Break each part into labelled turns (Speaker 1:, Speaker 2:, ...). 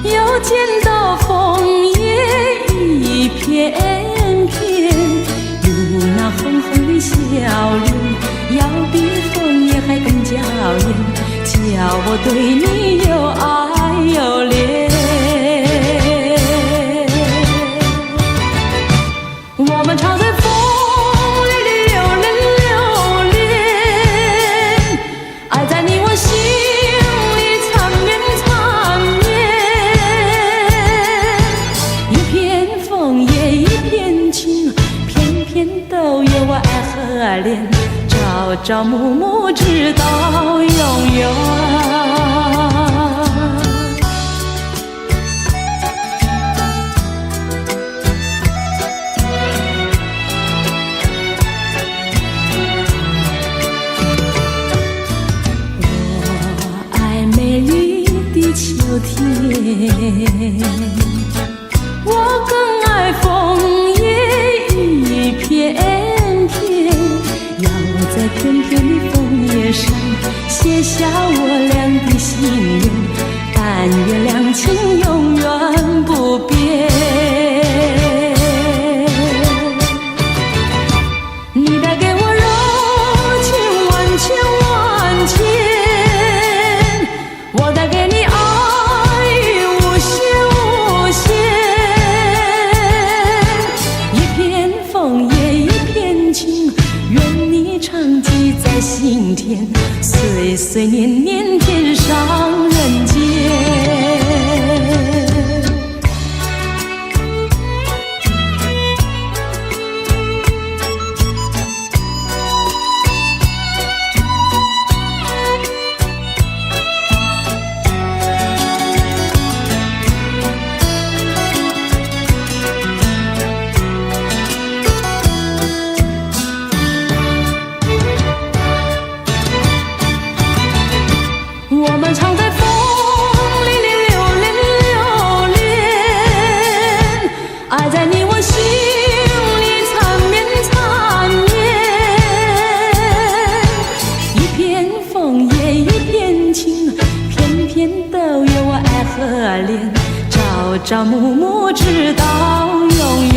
Speaker 1: 又见到枫叶一片片，有那红红的笑脸，要比枫叶还更娇艳，叫我对你又爱又恋。我们常在风里流连，爱在你我心里缠绵缠绵。一片枫叶一片情，片片都有我爱和恋，朝朝暮暮直到永远。秋天，我更爱枫叶一片片，要在片片的枫叶上写下我俩的心愿，但愿两情永远不变。你带给我柔情万千万千，我带给你心田，岁岁年年天上人间。我们常在风里流连，爱在你我心里缠绵缠绵。一片枫叶一片情，片片都有我爱和恋，朝朝暮暮直到永远。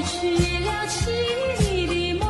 Speaker 1: 去了七里的梦。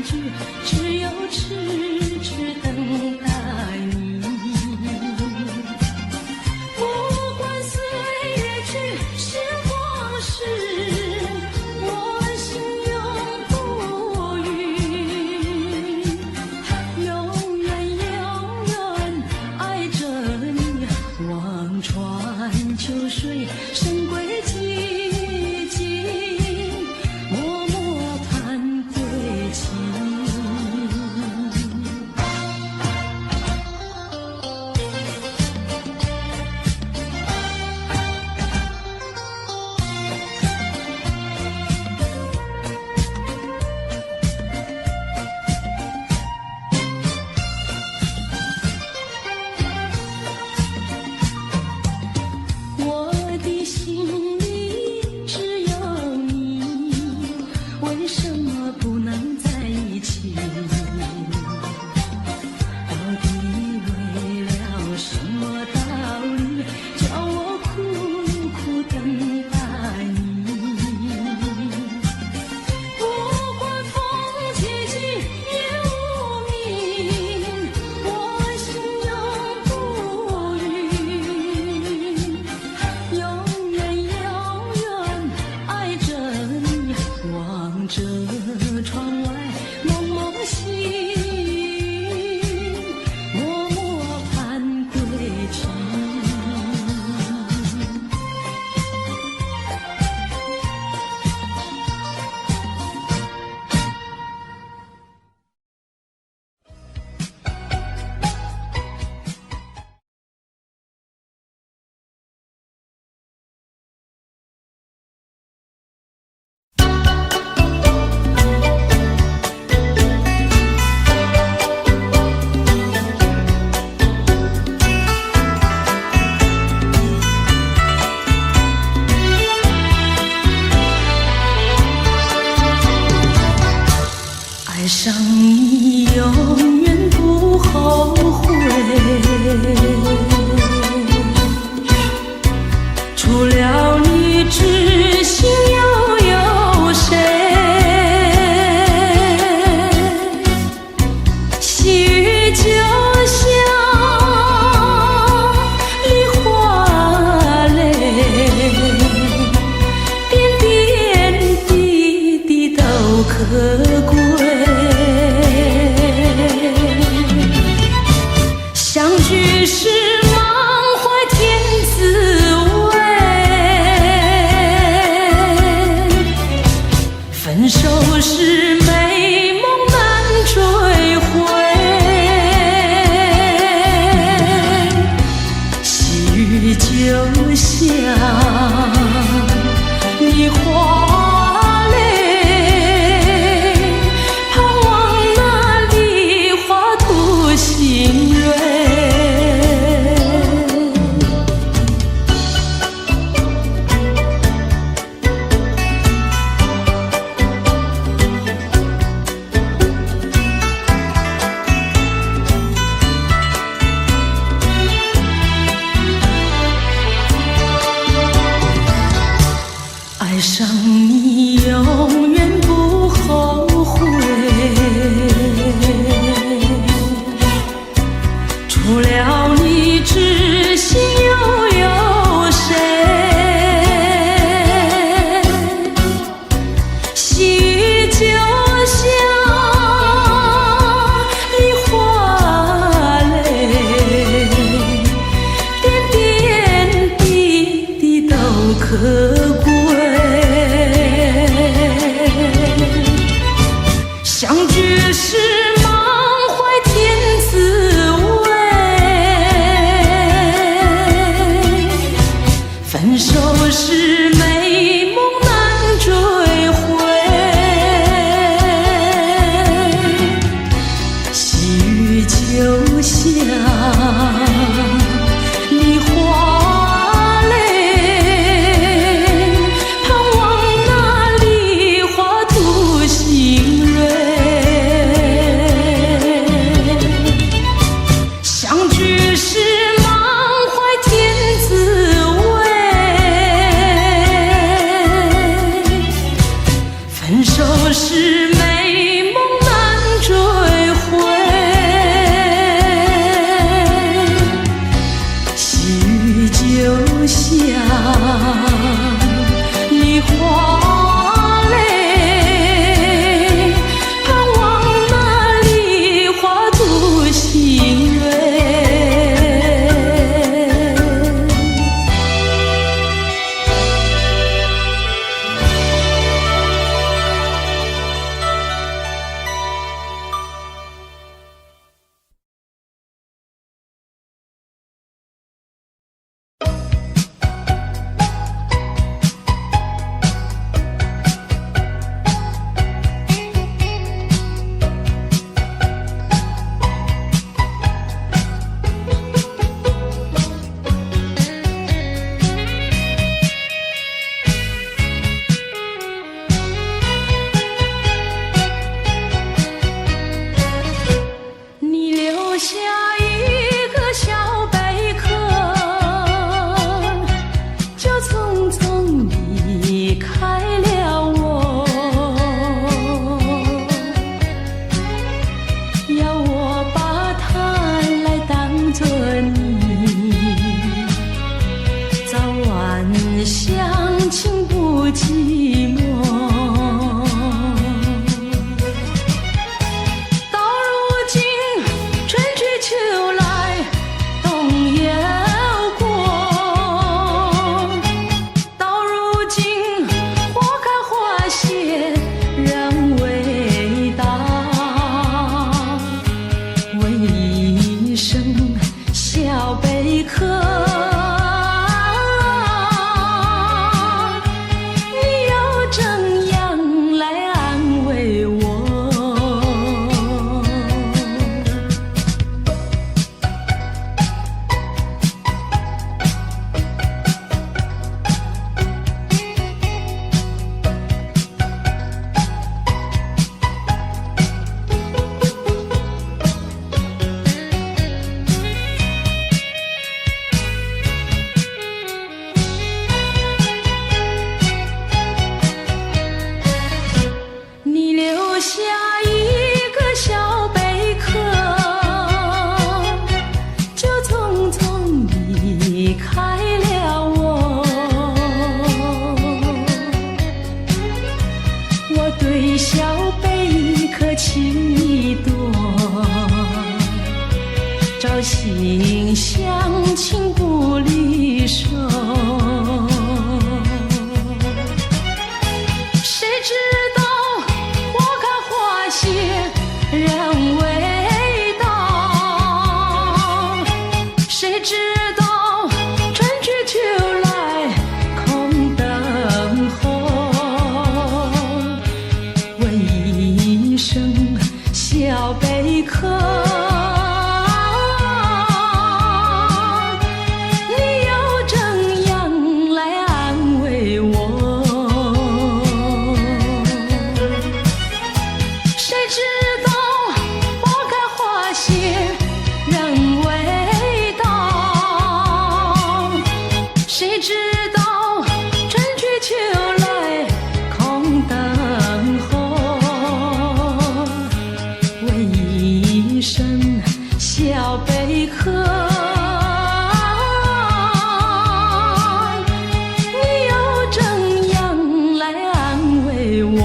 Speaker 1: 聚，只有痴痴等待你。不管岁月去，时光逝，我心永不渝，永远永远爱着你。望穿秋水，深归寂静，默默盼归期。我的心里只有你，为什么不能在一起？到底为了什么道理，叫我苦苦等待你？不管风起起夜无明，我心永不渝，永远永远爱着你。望着窗外蒙蒙星，默默盼归期。爱上你永远不后悔，除了你知心又有谁？细雨就像梨花泪，点点滴滴都可贵。相聚时满怀甜滋味，分手时美梦难追回。细雨就像梨花泪，盼望那梨花吐新蕊。爱上你永远不后悔，除了你知心又有谁？细雨就像梨花泪，点点滴滴都可贵。相聚时满怀甜滋味，分手时美梦难追回。细雨就像梨花泪，盼望那梨花吐新蕊。心相亲不离手。谁知道花开花谢人未到，谁知道春去秋来空等候。问一声小贝壳，你又怎样来安慰我？谁知道花开花谢人未到，谁知道春去秋来空等候。问一声小贝壳，你又怎样来安慰我？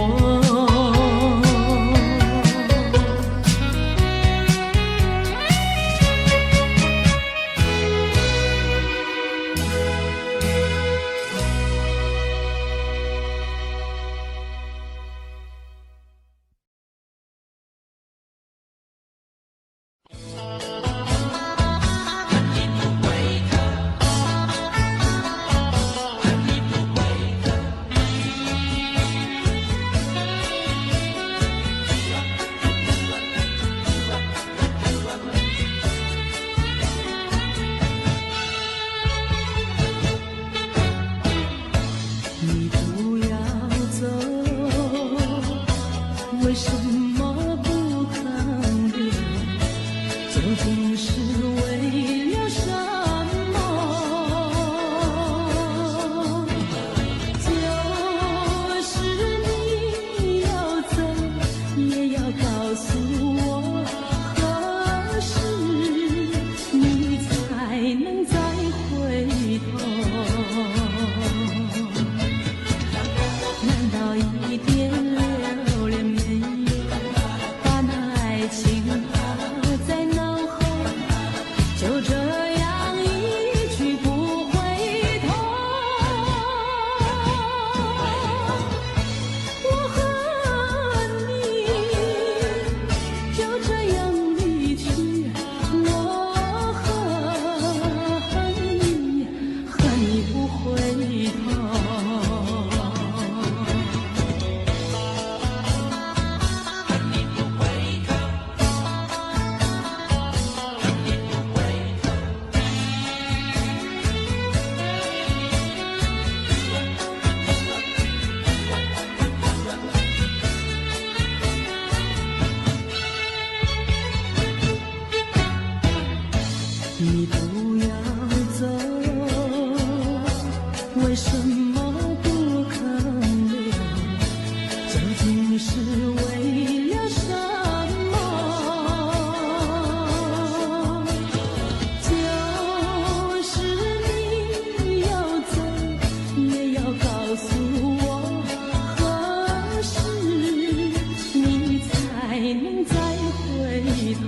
Speaker 1: 你不要走，为什么不肯留？究竟是为了什么？就是你要走，也要告诉我，何时你才能再回头？难道一点留恋没有，把那爱情抛在脑后，就这样一去不回头？我恨你，就这样离去，我恨你不回头。你不要走，为什么不肯留？究竟是为了什么？就是你要走，也要告诉我，何时你才能再回头？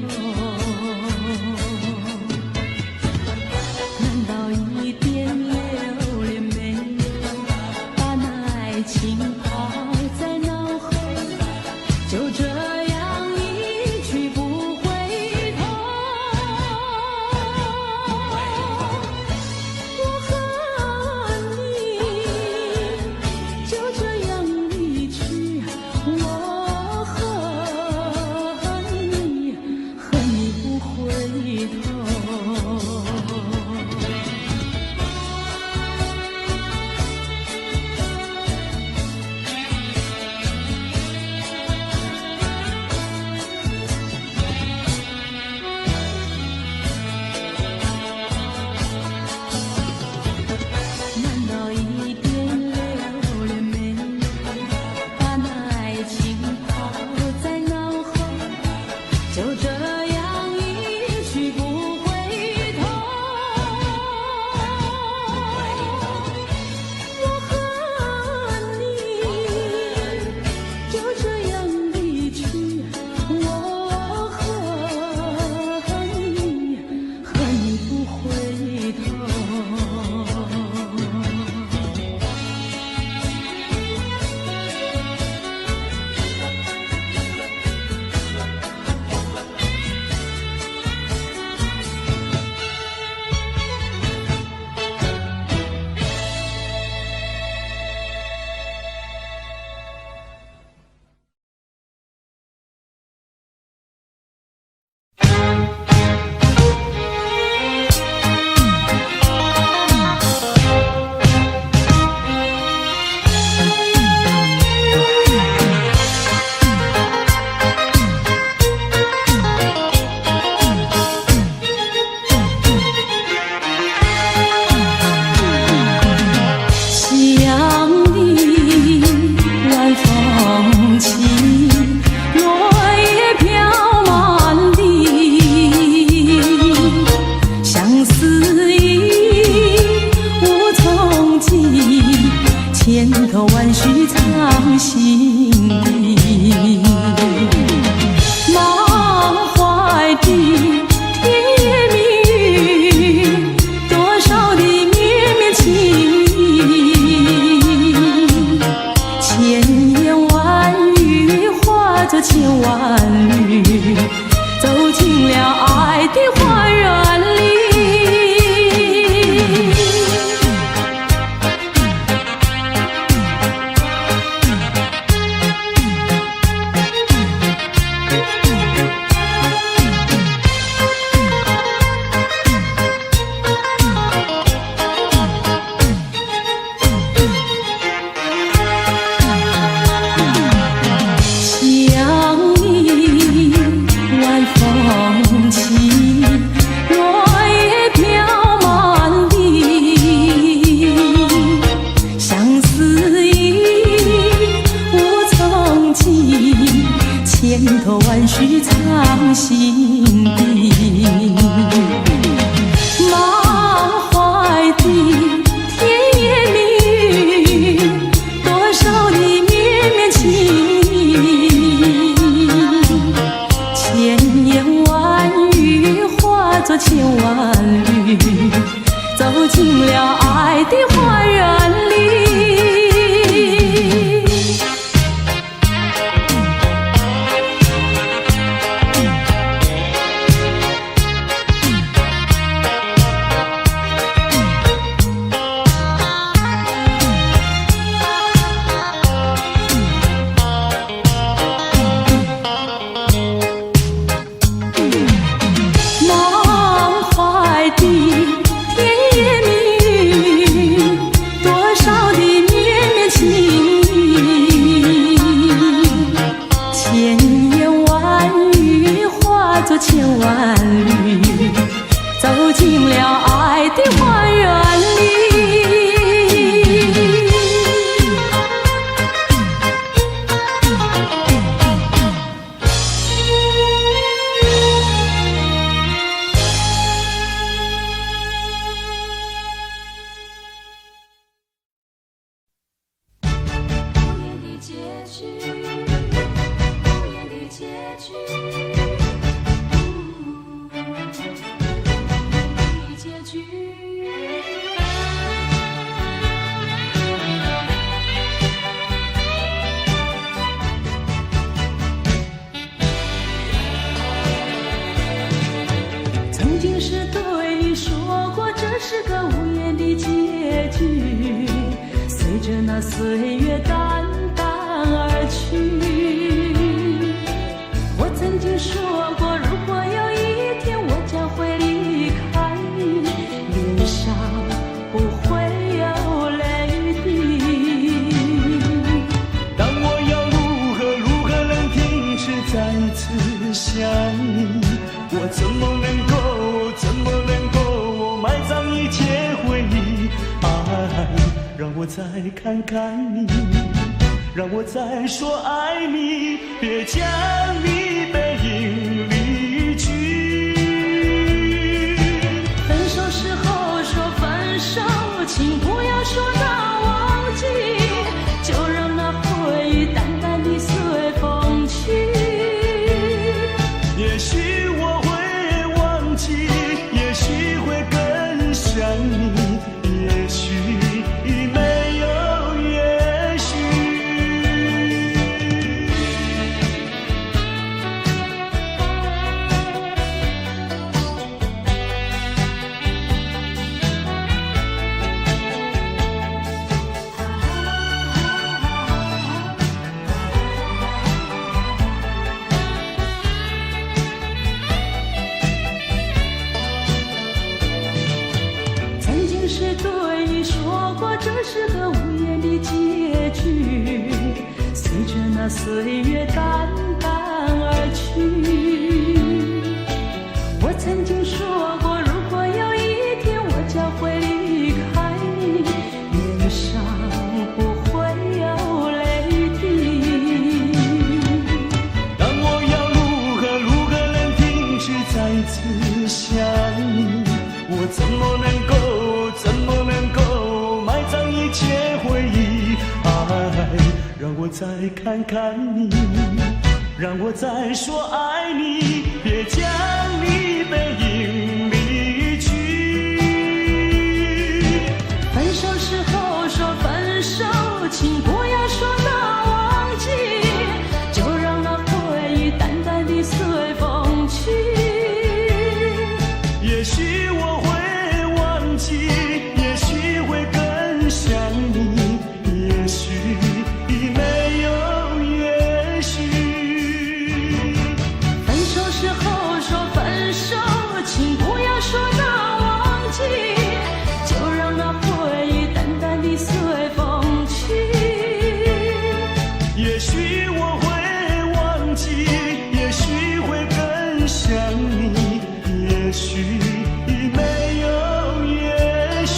Speaker 1: 难道一点留恋没有，把那爱情抛在脑后，就这样一去不回头？我恨你，就这样离去，我恨你万绪藏心底。满怀的甜言蜜语，多少的绵绵情意，千言万语化作千万缕，走进了爱的花园里。千万缕，走进了爱的花园里。无言的结局，无言的结局。曾经是对你说过，这是个无言的结局，随着那岁月淡淡而去。我曾经说过，如果有一天我将会离开你，脸上不会有泪滴。
Speaker 2: 但我要如何能停止再次想你？我怎么能够埋葬一切回忆？爱，让我再看看你，让我再说爱你，别将你背影离去。
Speaker 1: 分手时候说分手，请不要说那忘记，就让那回忆淡淡地随风去。
Speaker 2: 也许我会忘记，也许会更想你，也许没有也许。
Speaker 1: 曾经是对你说过，这是个无言的结局，随着那岁月淡淡而去。我曾经说过，如果有一天我将会离开你，脸上不会有泪滴。
Speaker 2: 但我要如何能停止再次想你？我怎么能够埋葬一切回忆？爱，让我再看看你，让我再说爱你，别将你背影离去。
Speaker 1: 分手时候说分手，请不要说那忘记，就让那回忆淡淡地随风去。
Speaker 2: 也许我会忘记，也许会更想你，也许没有也许。
Speaker 1: 分手时候说分手，请不要说那忘记，就让那回忆淡淡地随风去。
Speaker 2: 也许我会忘记，也许会更想你，也许没有也许。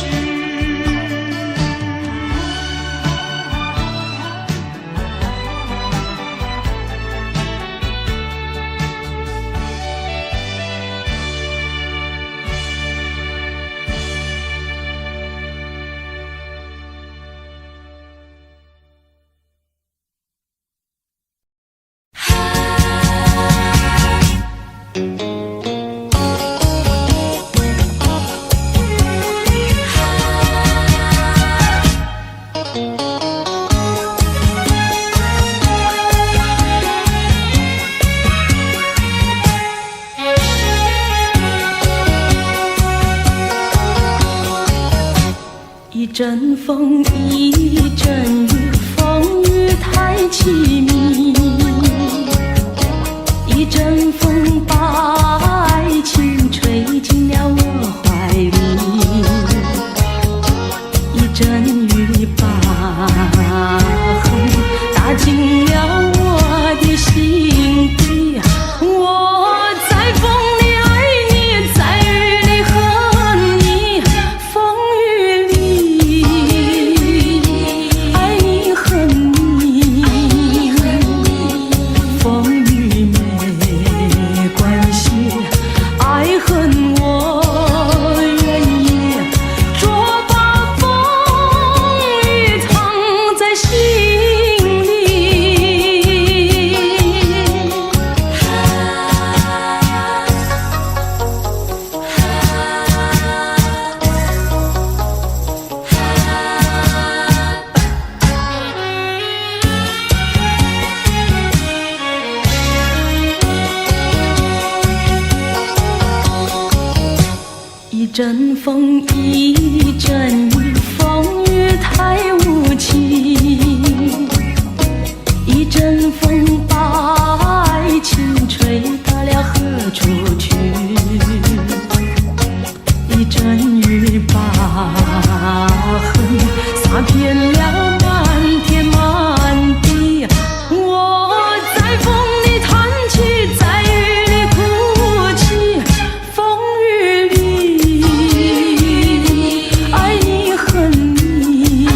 Speaker 1: 阵风，一阵雨，风雨太凄迷。一阵风把爱情吹进了我怀里，一阵雨把恨打进了我的心底。我在风里爱你，在雨里恨你，风雨里爱你恨你，风雨没关系，爱恨我愿意，捉把风雨藏在心里。一阵风，一阵雨，风雨太无情。一阵风把爱情吹到了何处去？一阵雨把恨洒遍了满天满地。我在风里叹气，在雨里哭泣，风雨里爱你恨你，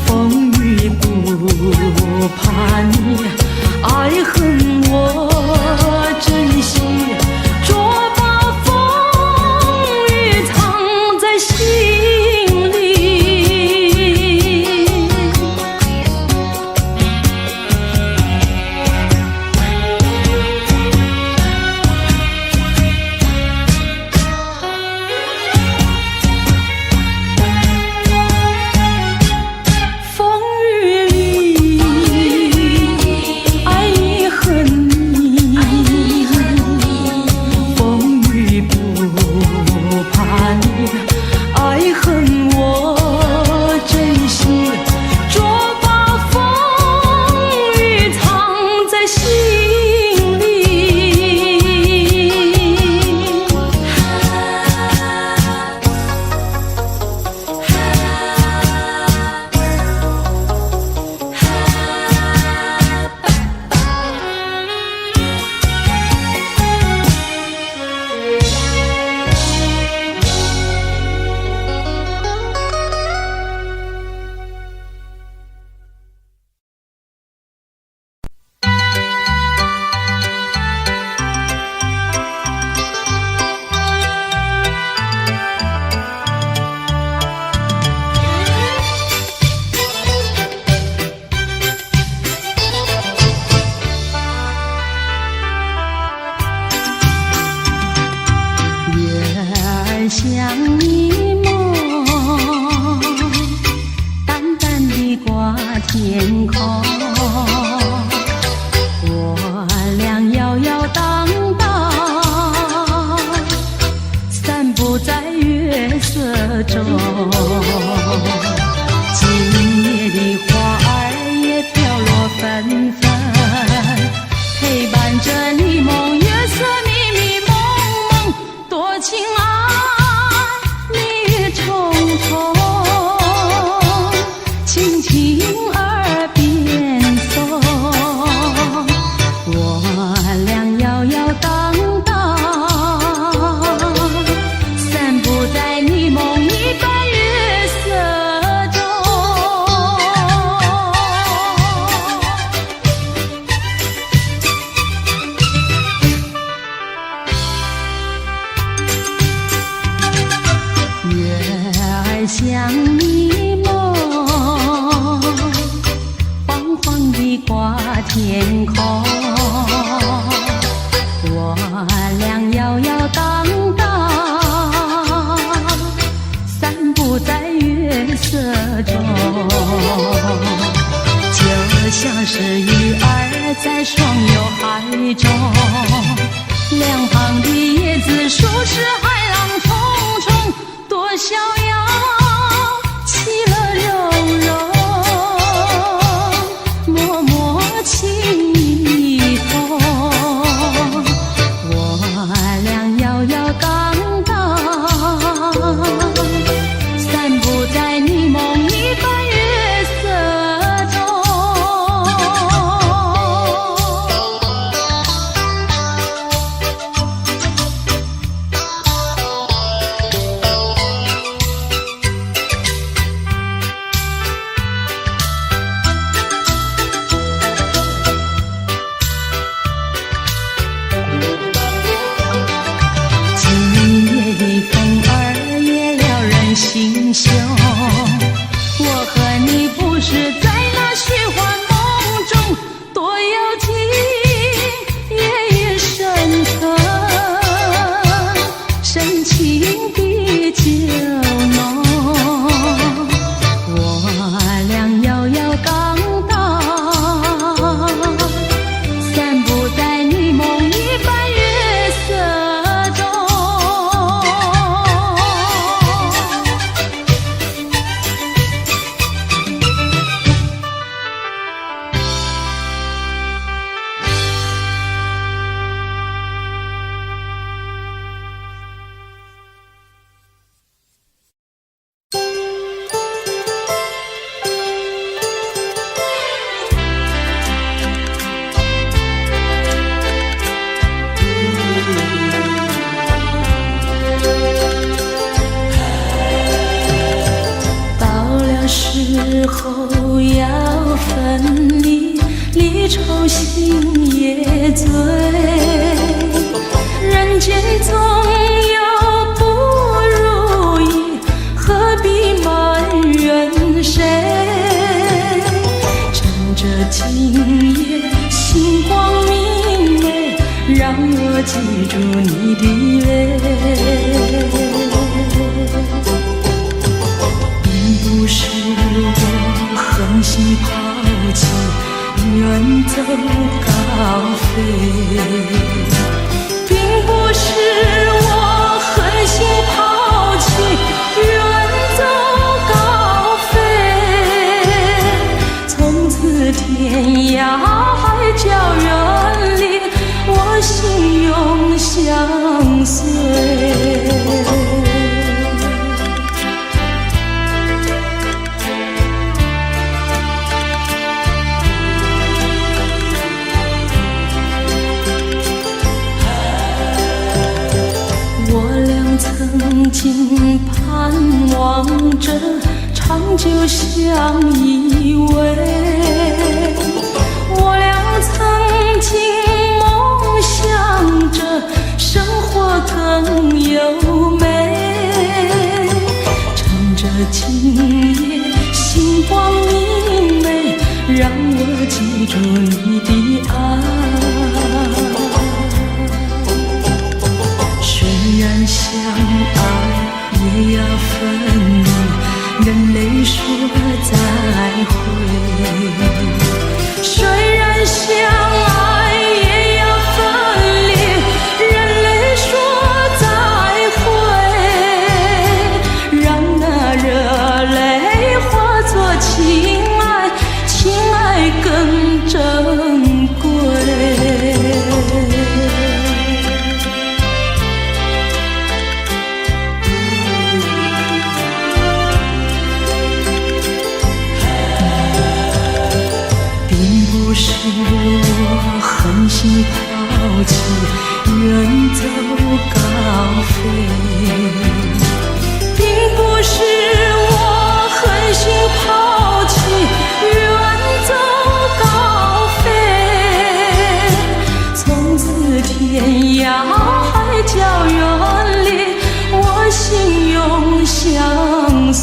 Speaker 1: 风雨不怕你，爱恨我珍惜，捉把风雨藏在心里。风雨里爱你恨你，风雨不怕你，爱恨我珍惜，捉把风雨藏在心里。像一梦，淡淡地挂天空，我俩摇摇荡荡，散步在月色中。今夜的花儿也飘落纷纷，陪伴着你梦，月色迷迷蒙蒙，多情爱。轻轻耳边送，我俩摇摇荡荡，散步在你梦一般月色中。月儿像你梦，晃晃地挂天空，我俩摇摇荡荡，散步在月色中，就像是鱼儿在双游海中，两旁的椰子树是海浪冲冲，多逍遥。酒醒也醉，人间总有不如意，何必埋怨谁？趁着今夜星光明媚，让我记住你的泪。并不是我狠心抛弃，远走高飞，并不是我狠心抛弃，远走高飞。从此天涯海角远离，我心永相随。曾经盼望着长久相依偎，我俩曾经梦想着生活更优美。趁着今夜星光明媚，让我记住你的爱。虽然相爱也要分离，任泪说再会。虽然相爱也要分离，任泪说再会。让那热泪化作情爱，情爱更珍贵。不是我狠心抛弃，远走高飞，并不是我狠心抛弃，远走高飞。从此天涯海角远离，我心永相随。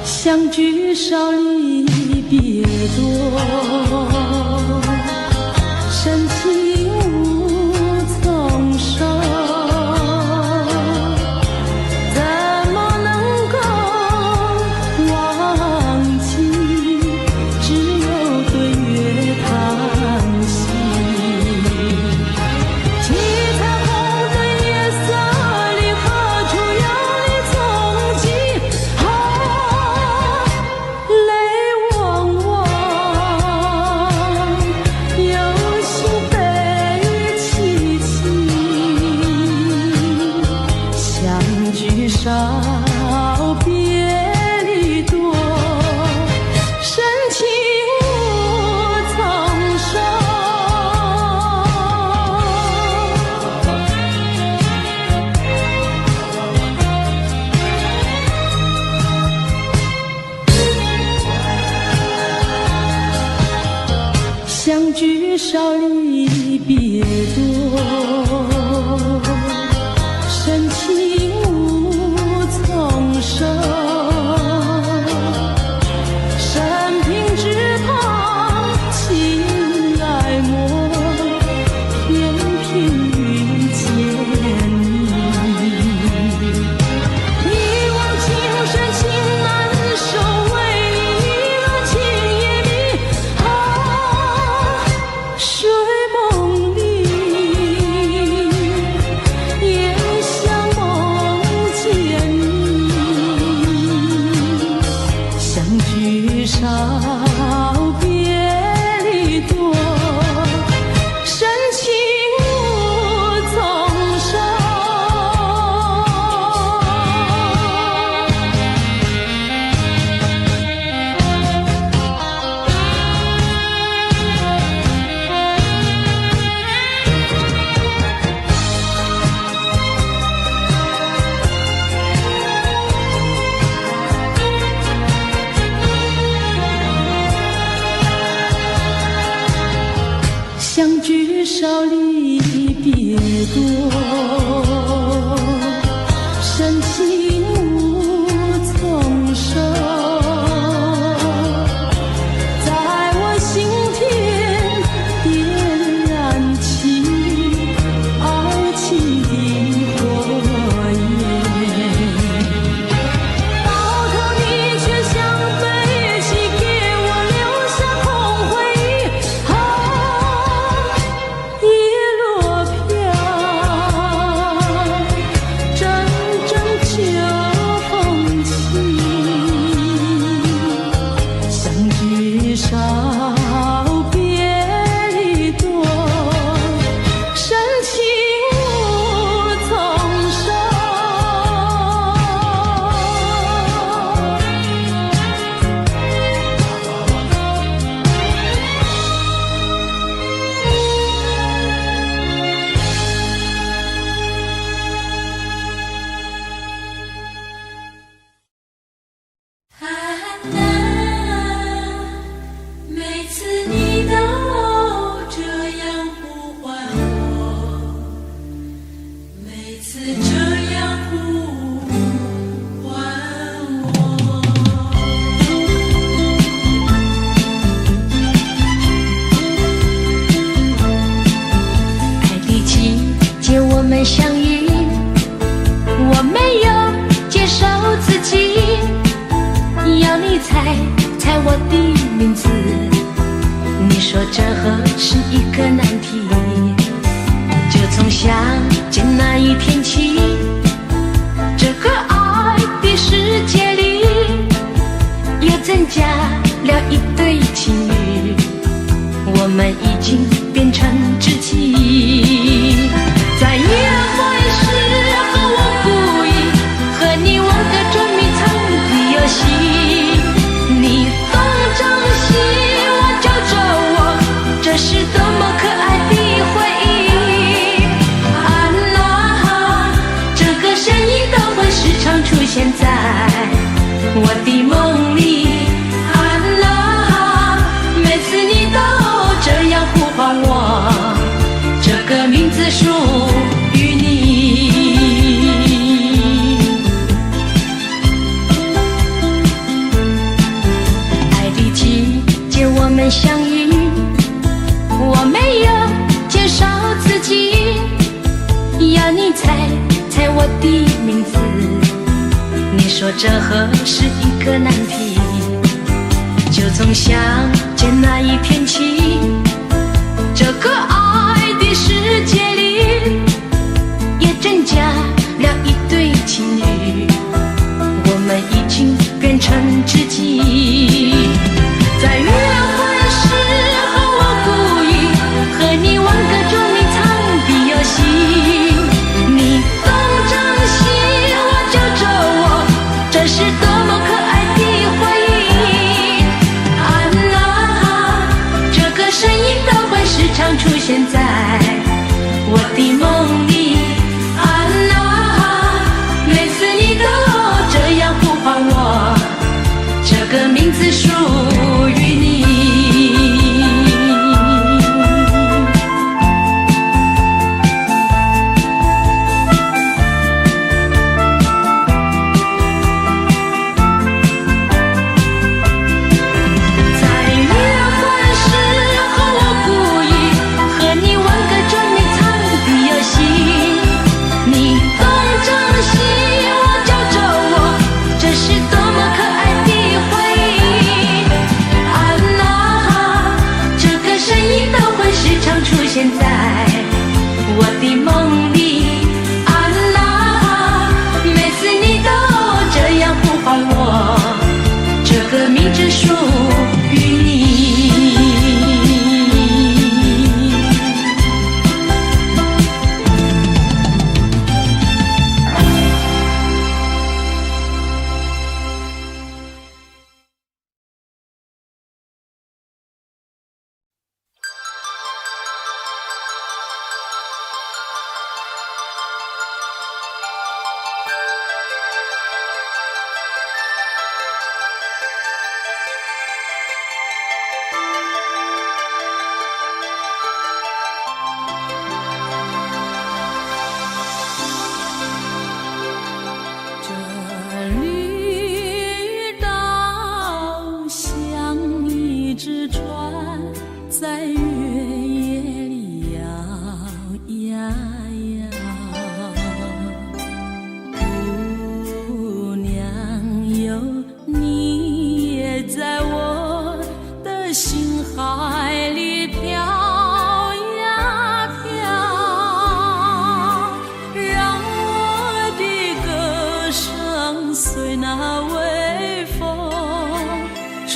Speaker 1: 相聚少离别多，深情无从说，怎么能够忘记？只有对月叹息。七彩虹的夜色里，何处有你踪迹？少别离多，深情无从说。相聚少离别多，深情无从说。生平只盼情爱默，偏偏遇见你。一往情深情难收，为你热情也迷。啊，睡梦里猜猜我的名字，你说这何是一个难题。就从相见那一天起，这个爱的世界里又增加了一对情侣，我们已经变成知己。在约会时候我故意和你玩个捉迷藏的游戏，你东张西望叫着我，这是多么可爱的回忆。啊啦，这个声音都会时常出现在我的梦里。啊啦，每次你都这样呼唤我，这个名字属于你。爱的季节我们相遇，我没有介绍自己，要你猜猜我的名字，你说这何是一个难题。就从相见那一天起，这个爱的世界里也增加了一对情侣，我们已经变成知己。在约会时候我故意和你玩个捉迷藏的游戏，你东张西望叫着我，这是多么可爱的回忆。啊啦，这个声音都会时常出现在我的梦里。啊啦，每次你都这样呼唤我，这个名字属于你。在约会时候我故意和你玩个捉迷藏的游戏，你东张西望叫着我，这是多么可爱的回忆。啊啦，这个声音都会时常出现在我的梦里。啊啦，每次你都这样呼唤我，这个名字属于你。这绿岛像一只船，在月夜里摇呀摇。姑娘哟，你也在我的心海里飘呀飘，让我的歌声随那微风吹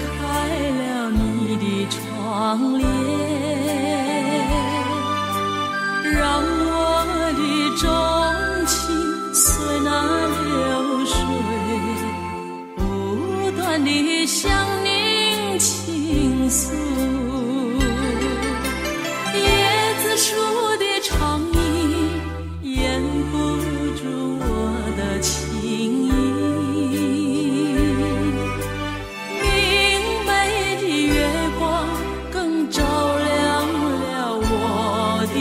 Speaker 1: 开了你的窗帘，让我的钟情随那流水不断地向您倾诉。叶子树的长意掩不住我的情意，明媚的月光更照亮了我的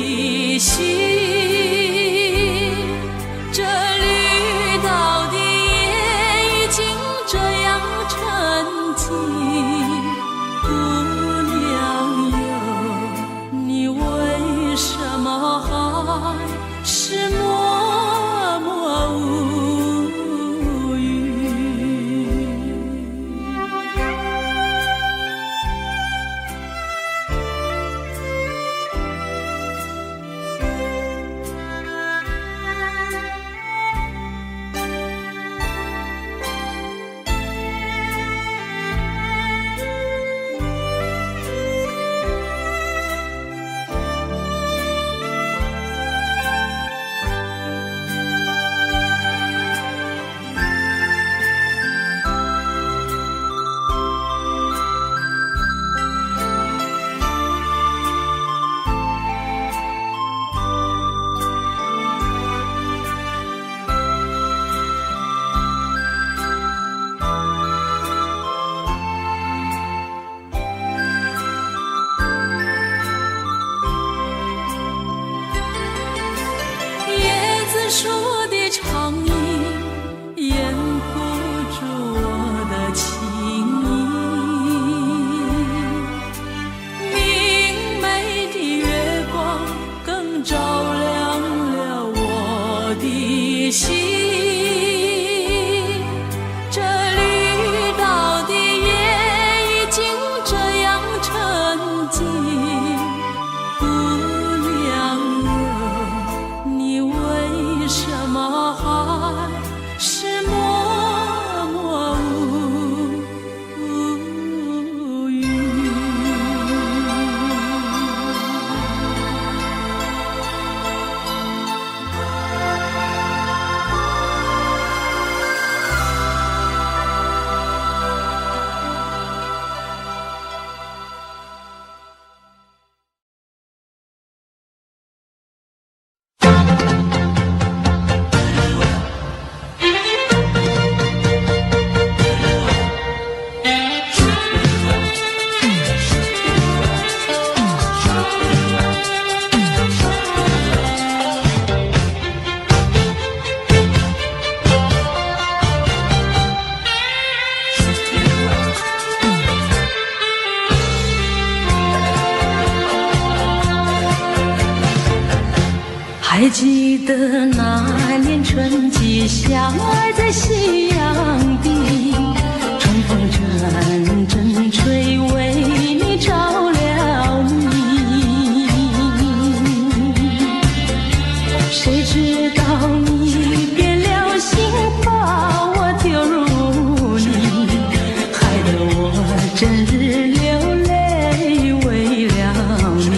Speaker 1: 心。这绿岛的夜已经这样沉寂，姑娘的心，这绿岛的夜已经这样沉静。不良友，你为什么还是默默无语？还记得那年春季，相爱在夕阳地，春风阵阵吹，为你着了迷。谁知道你变了心，把我丢入泥，害得我整日流泪为了你。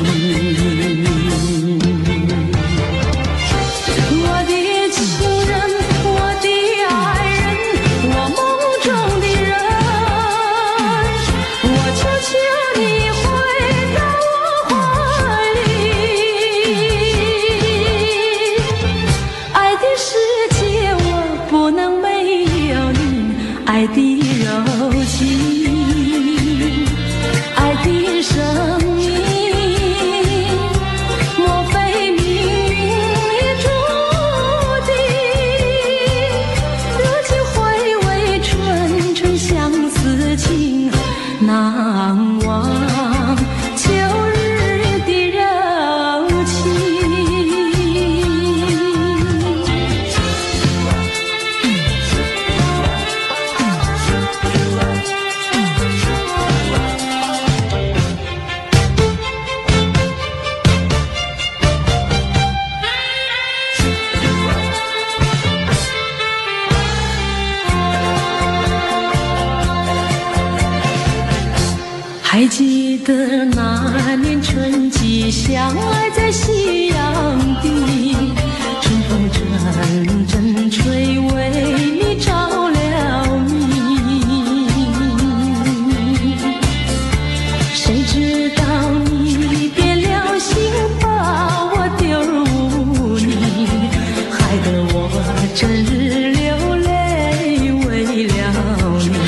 Speaker 1: 爱的柔情，爱的生命，莫非命运注定？如今回味纯纯相思情，难忘旧日的柔情。还记得那年春季，相爱在夕阳地，春风阵阵吹，为你着了迷。谁知道你变了心，把我丢入泥，害得我整日流泪为了你。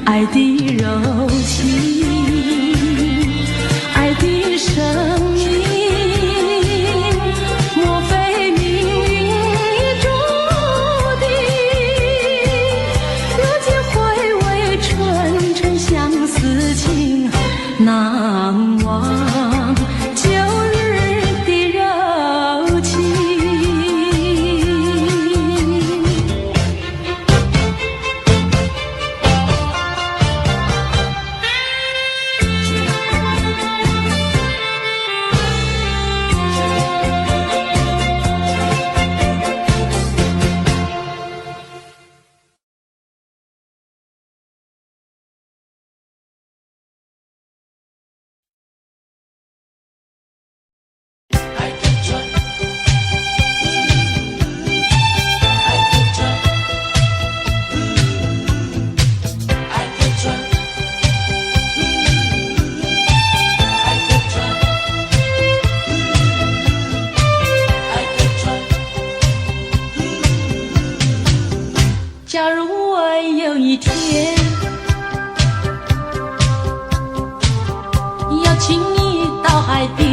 Speaker 1: 爱的柔情，爱的生命，莫非命运注定？如今回味纯纯相思情，难忘旧日的柔情。请你到海边，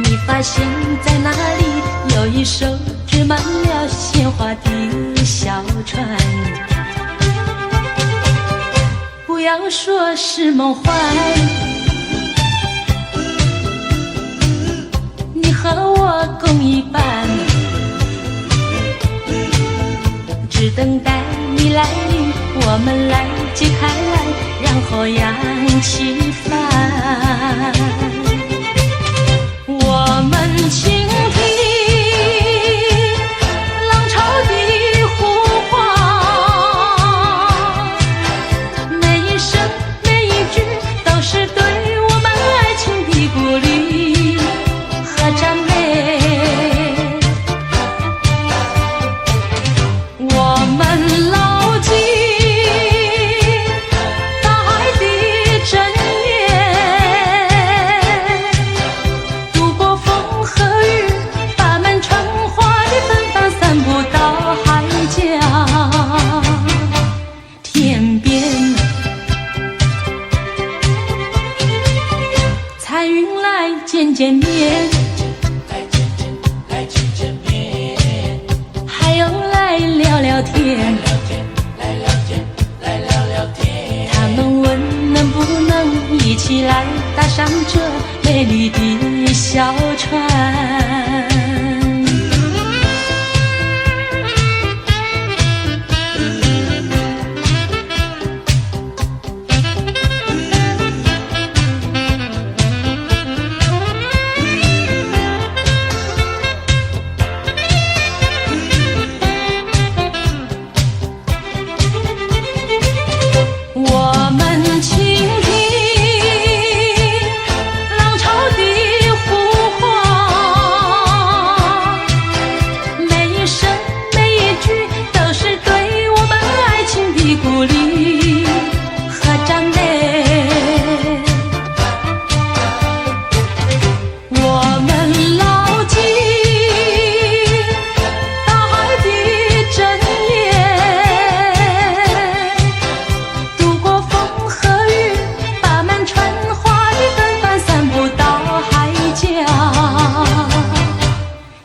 Speaker 1: 你发现在那里有一艘织满了鲜花的小船。不要说是梦幻，你和我共一半，只等待你来临，我们来揭开来，然后扬起帆。我们倾听浪潮的呼唤，每一声每一句都是对我们爱情的鼓励和赞美。我们牢记大海的箴言，度过风和雨，把满春花的芬芳散布到海角天边。彩云来见见面，还有来聊聊天，他们问能不能一起来搭上这美丽的小船。我们倾听浪潮的呼唤，每一声每一句都是对我们爱情的鼓励和赞美。我们牢记大海的箴言，度过风和雨，把满春花的芬芳散布到海角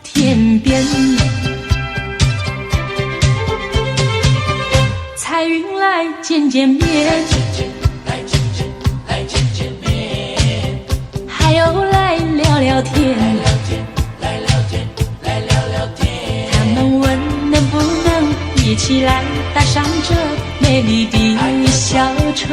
Speaker 1: 天边。彩云来见见面，还有来聊聊天，他们问能不能一起来搭上这美丽的小船。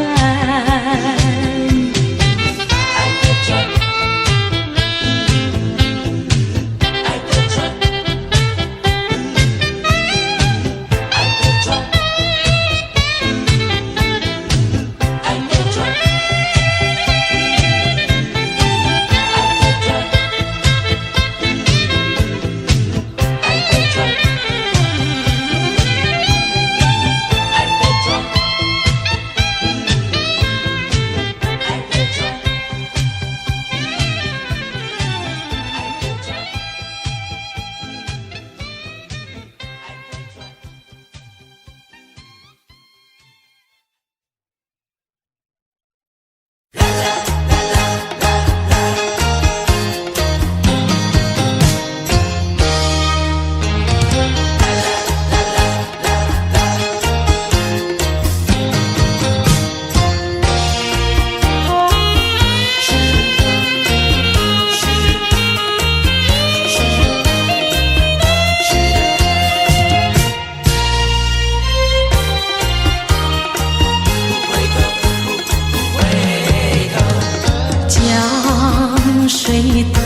Speaker 1: 江水东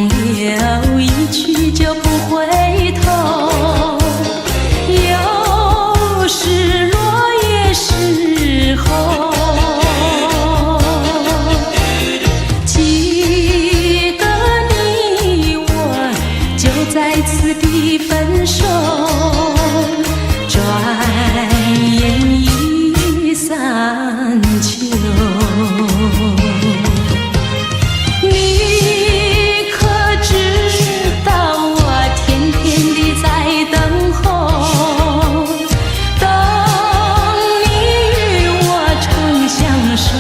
Speaker 1: 流，一去就不回头，有时落叶时候，记得你我就在此地分手，转眼已散秋。手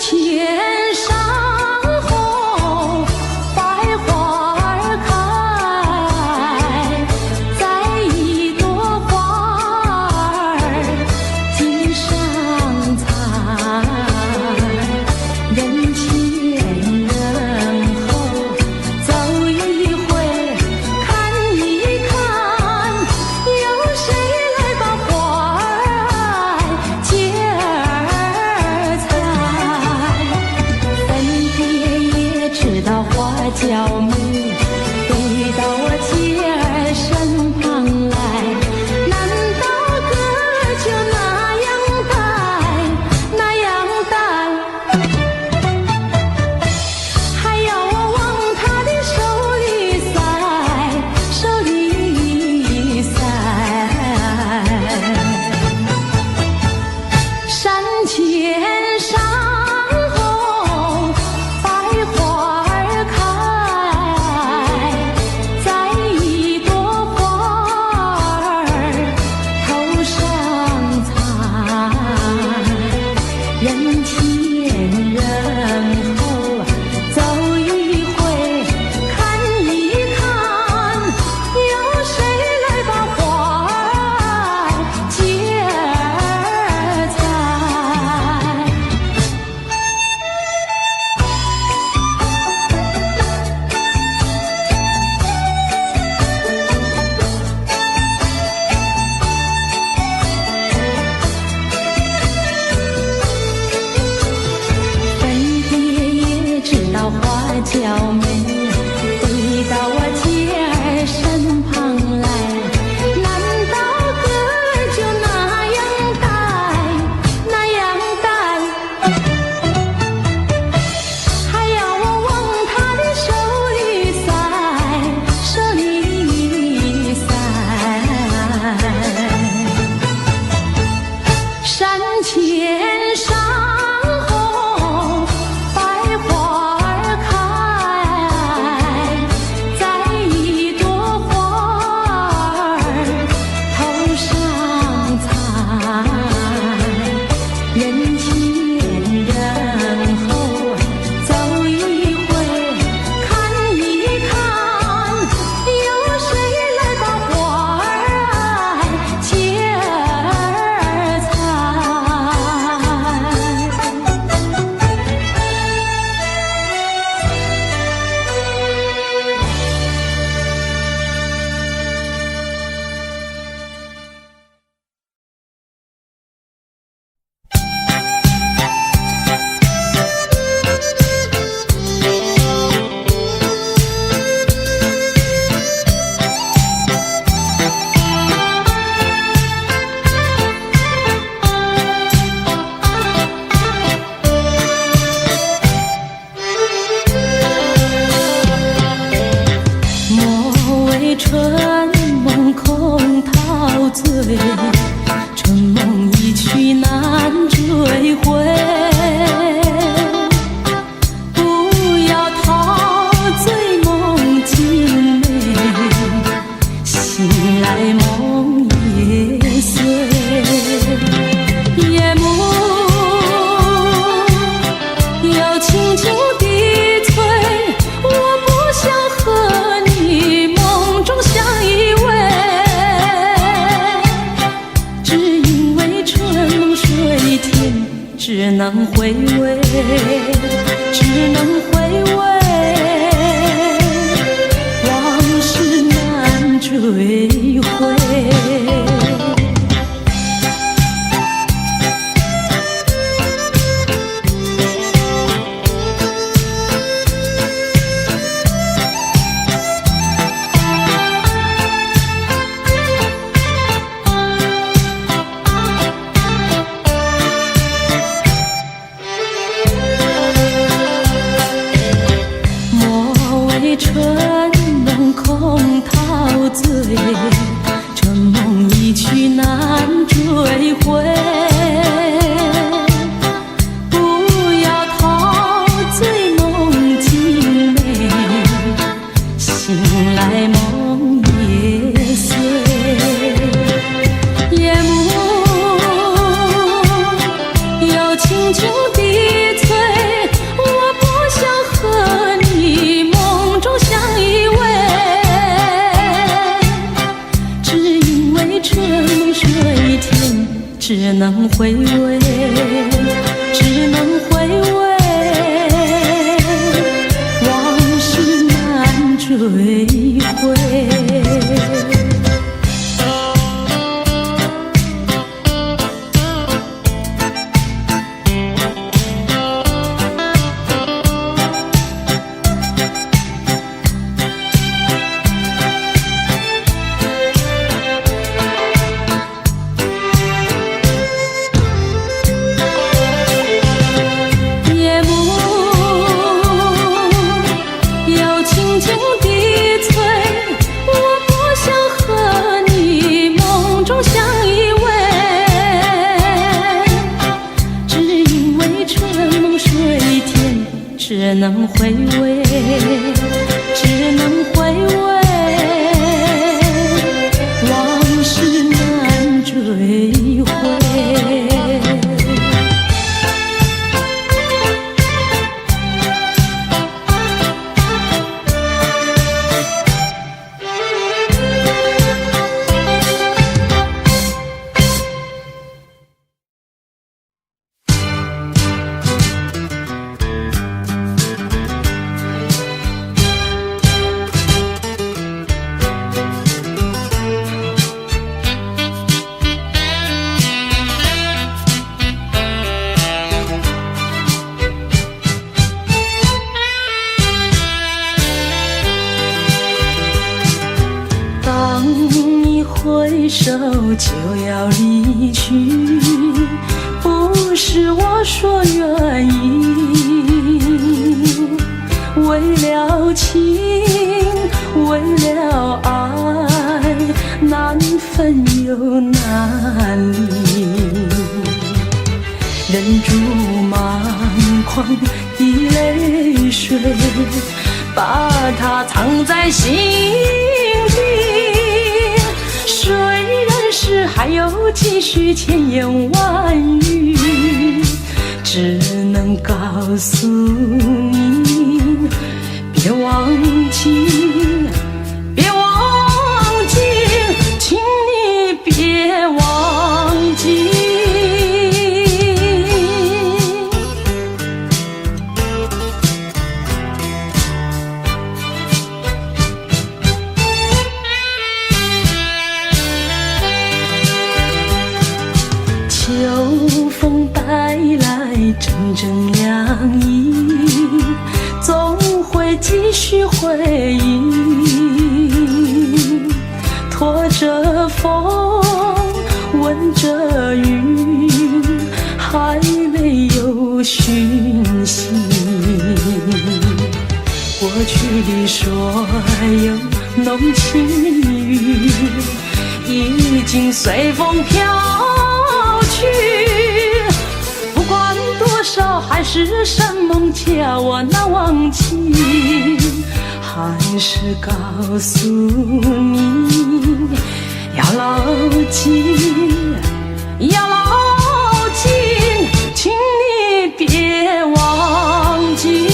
Speaker 1: 前山后百花儿开，在一朵花儿襟上采，人前人后走一回看一看，有谁来把花儿接儿采？分别也知道花娇美，飞到我姐儿身旁来，难道哥就那样待，那样待？还要我往他的手里塞，手里塞。山前山后百花儿开，在一朵花儿头上采，人前人后走一回看一看，有谁来把花儿接儿采？分别也知道花娇美，飞到我姐儿身旁来，难道哥就那样待，那样待？还要我往他的手里塞，手里塞。山前山后百花儿开，在一朵花儿头上采，人前人后走一回看一看，有谁来把花儿接儿采？莫为春梦空陶醉，春梦一去难追回。不要陶醉梦境美，醒来梦也碎。夜幕又轻轻地催，我不想和你梦中相依偎，只因为春梦水天，只能回味，只能回味，往事难追回。莫为春梦空陶醉，春梦一去难追回。不要陶醉梦境美，醒来梦也碎。夜幕又轻轻地催，只能回味，只能回味，往事难追回。回首就要离去，不是我说愿意，为了情，为了爱，难分又难离，忍住满眶的泪水，把它藏在心底。虽然是还有继续千言万语，只能告诉你，别忘记，别忘记，请你别忘记。秋风带来阵阵凉意，总会继续回忆，拖着风，吻着云，还没有讯息。过去的所有浓情雨，已经随风飘去，不管多少海誓山盟叫我难忘记，还是告诉你，要牢记，要牢记，请你别忘记。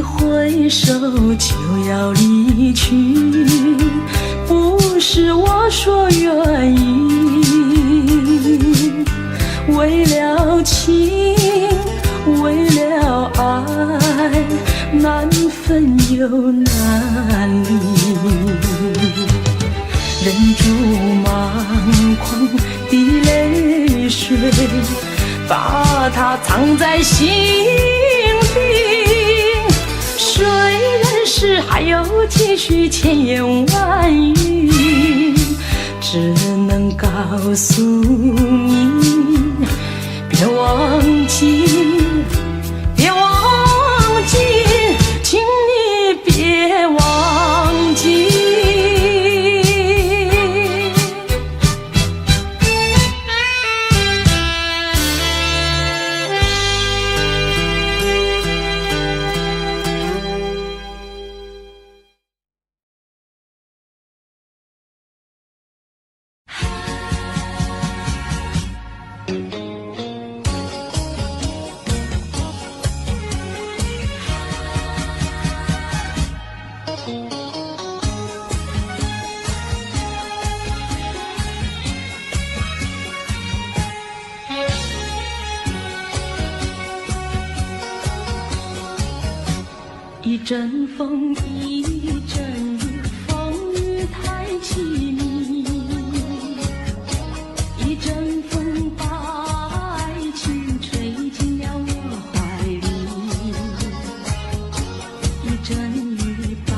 Speaker 1: 回首就要离去，不是我说愿意，为了情，为了爱，难分又难离，忍住满眶的泪水，把它藏在心底。虽然是还有继续千言万语，只能告诉你，别忘记，别忘记，请你别忘记。一阵风，一阵雨，风雨太凄迷。一阵风把爱情吹进了我怀里，一阵雨把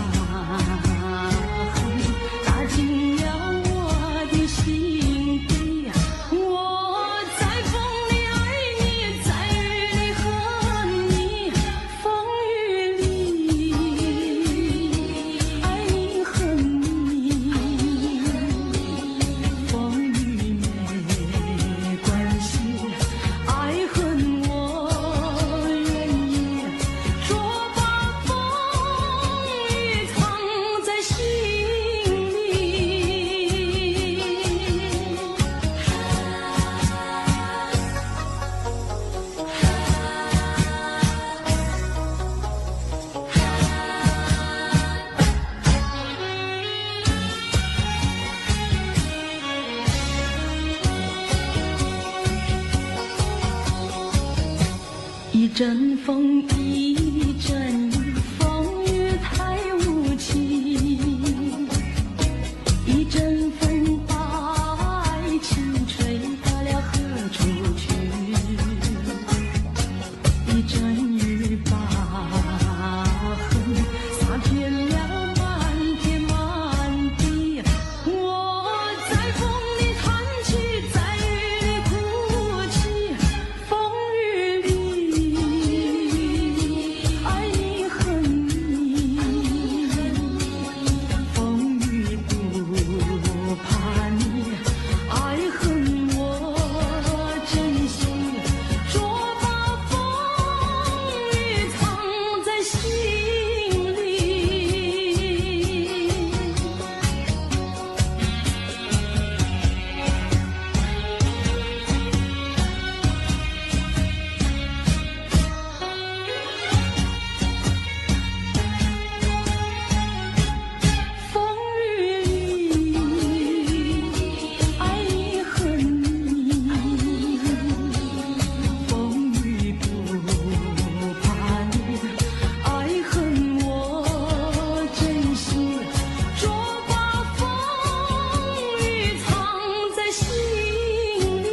Speaker 1: 阵风一阵雨，风雨太无情，一阵风把爱情吹到了何处去，一阵雨把恨洒遍了满天满地。我在风里弹起，在雨里哭泣，风雨里爱你恨你，风雨不怕你，爱恨我真心，说把风雨藏在心里。风雨里爱你恨你，风雨不怕你，爱恨我真心，说把风雨藏在心里。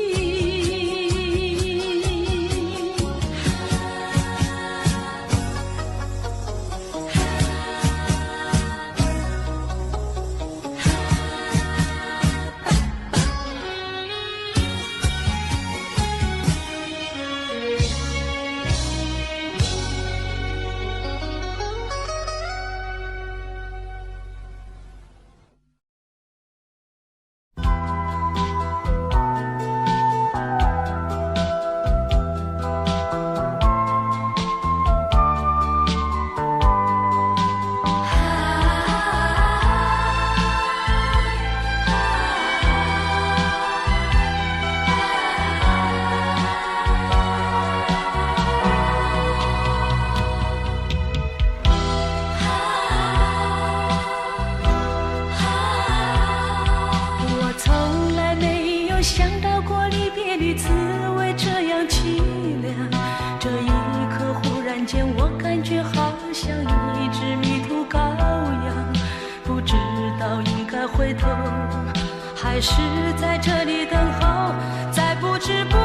Speaker 1: 我从来没有想到过离别的滋味这样凄凉，这一刻忽然间我感觉好像一只迷途羔羊，不知道应该回头还是在这里等候，在不知不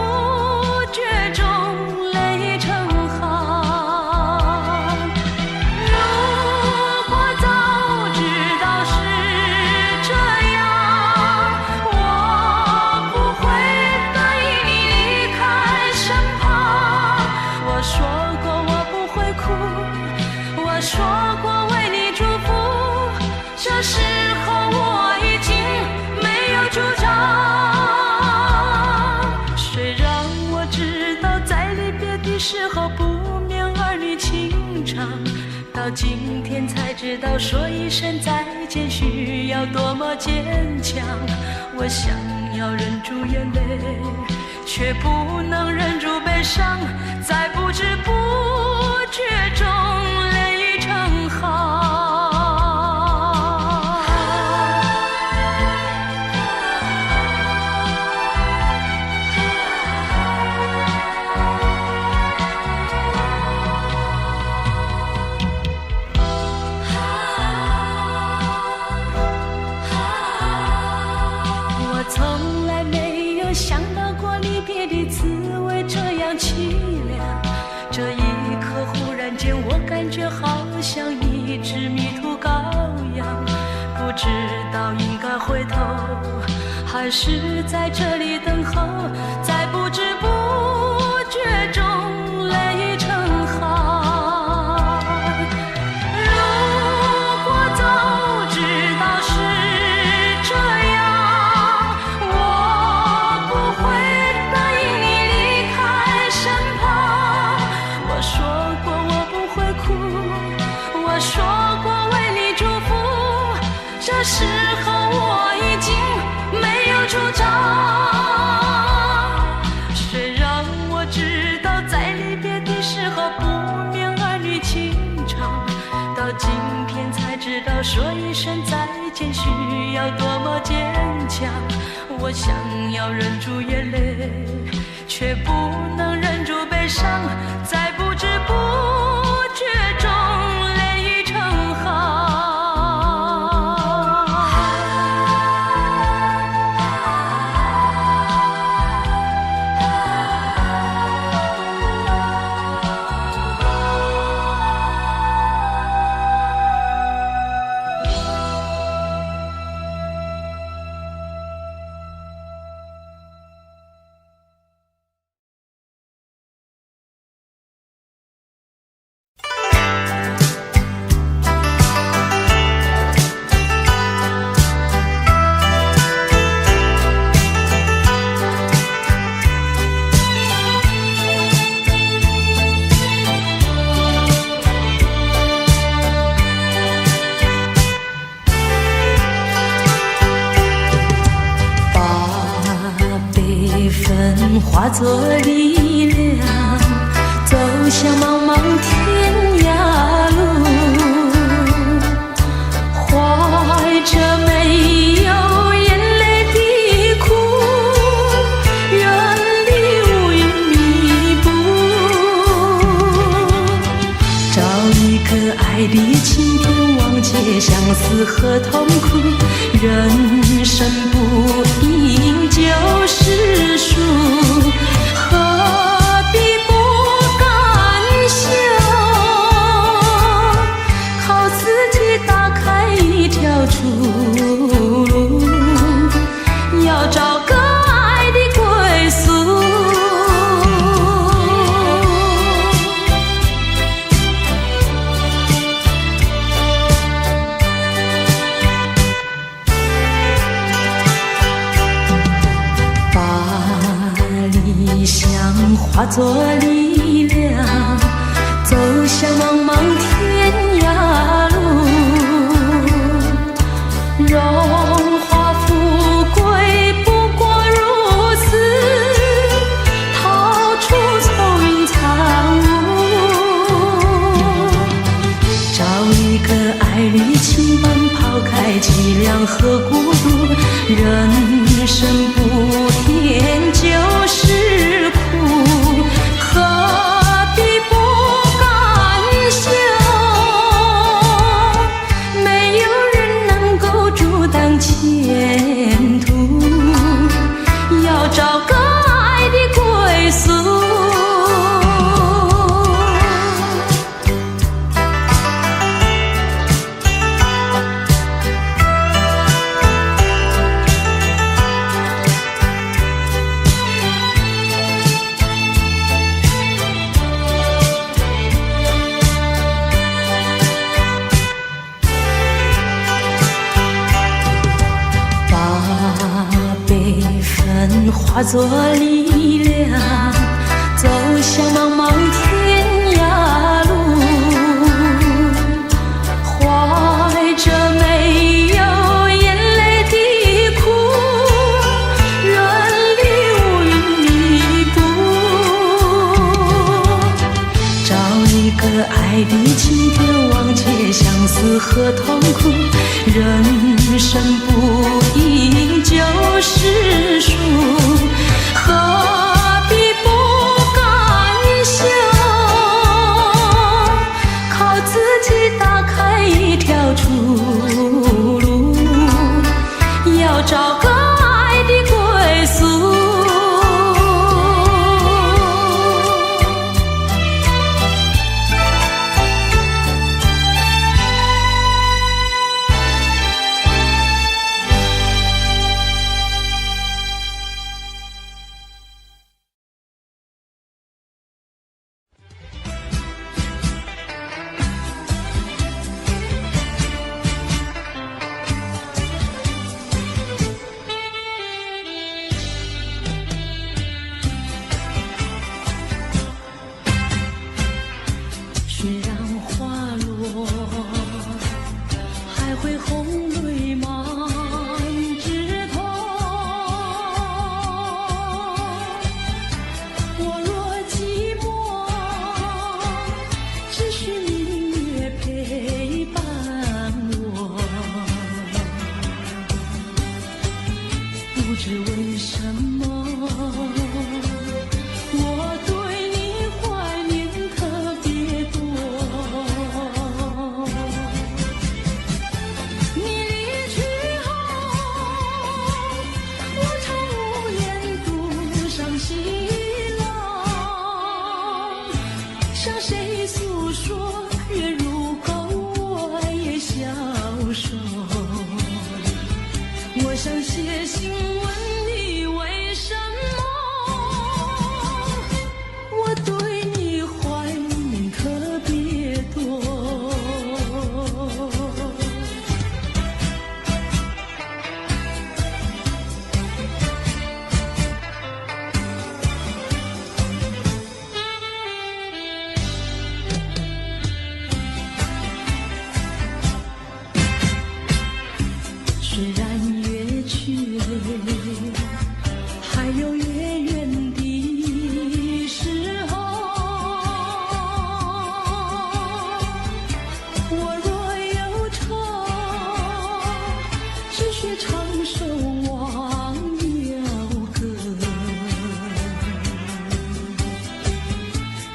Speaker 1: 觉中泪成行。如果早知道是这样，我不会答应你离开身旁。我说过我不会哭，我说过为你祝福，这时候我已经没有主张。虽然我知道在离别的时候不免儿女情长，到今天才知道说一声再见需要多么坚强。我想要忍住眼泪，却不能忍住悲伤，在不知不觉中泪成行。我从来没有想到过离别的滋味这样凄凉，这一刻忽然间我感觉好像一只迷途羔羊，不知道应该回头还是在这里等候，在不知不觉中泪成行。如果早知道是这样，我不会答应你离开身旁。我说过我不会哭，我说过为你祝福，这时候我已经没有主张。虽然我知道在离别的时候不免儿女情长，到今天才知道说一声再见需要多么坚强。我想要忍住眼泪，却不能忍住悲伤，在不知不觉中泪已成行。化作力量，走向茫茫天涯路，怀着没有眼泪的苦，远离乌云密布，找一个爱的晴天，忘记相思和痛苦，人生不应就是输，何必不敢想，靠自己打开一条出路，要找个爱的归宿。化作力量，走向茫茫天涯路，荣华富贵不过如此，逃出愁云惨雾，找一个爱侣倾伴，抛开凄凉和孤独，人生不甜就是苦，何必不敢想，没有人能够阻挡前途，要找个爱的归宿。化作力量，走向茫茫天涯路，怀着没有眼泪的苦，远离乌云密布，找一个爱的晴天，忘记相思和痛苦，人生不应就是输，何必不敢想，靠自己打开一条出路，要找个爱的归宿。不知为什么想写信问你为什么我对你怀念特别多。虽然月缺，还有月圆的时候，我若忧愁，只需唱首忘忧歌。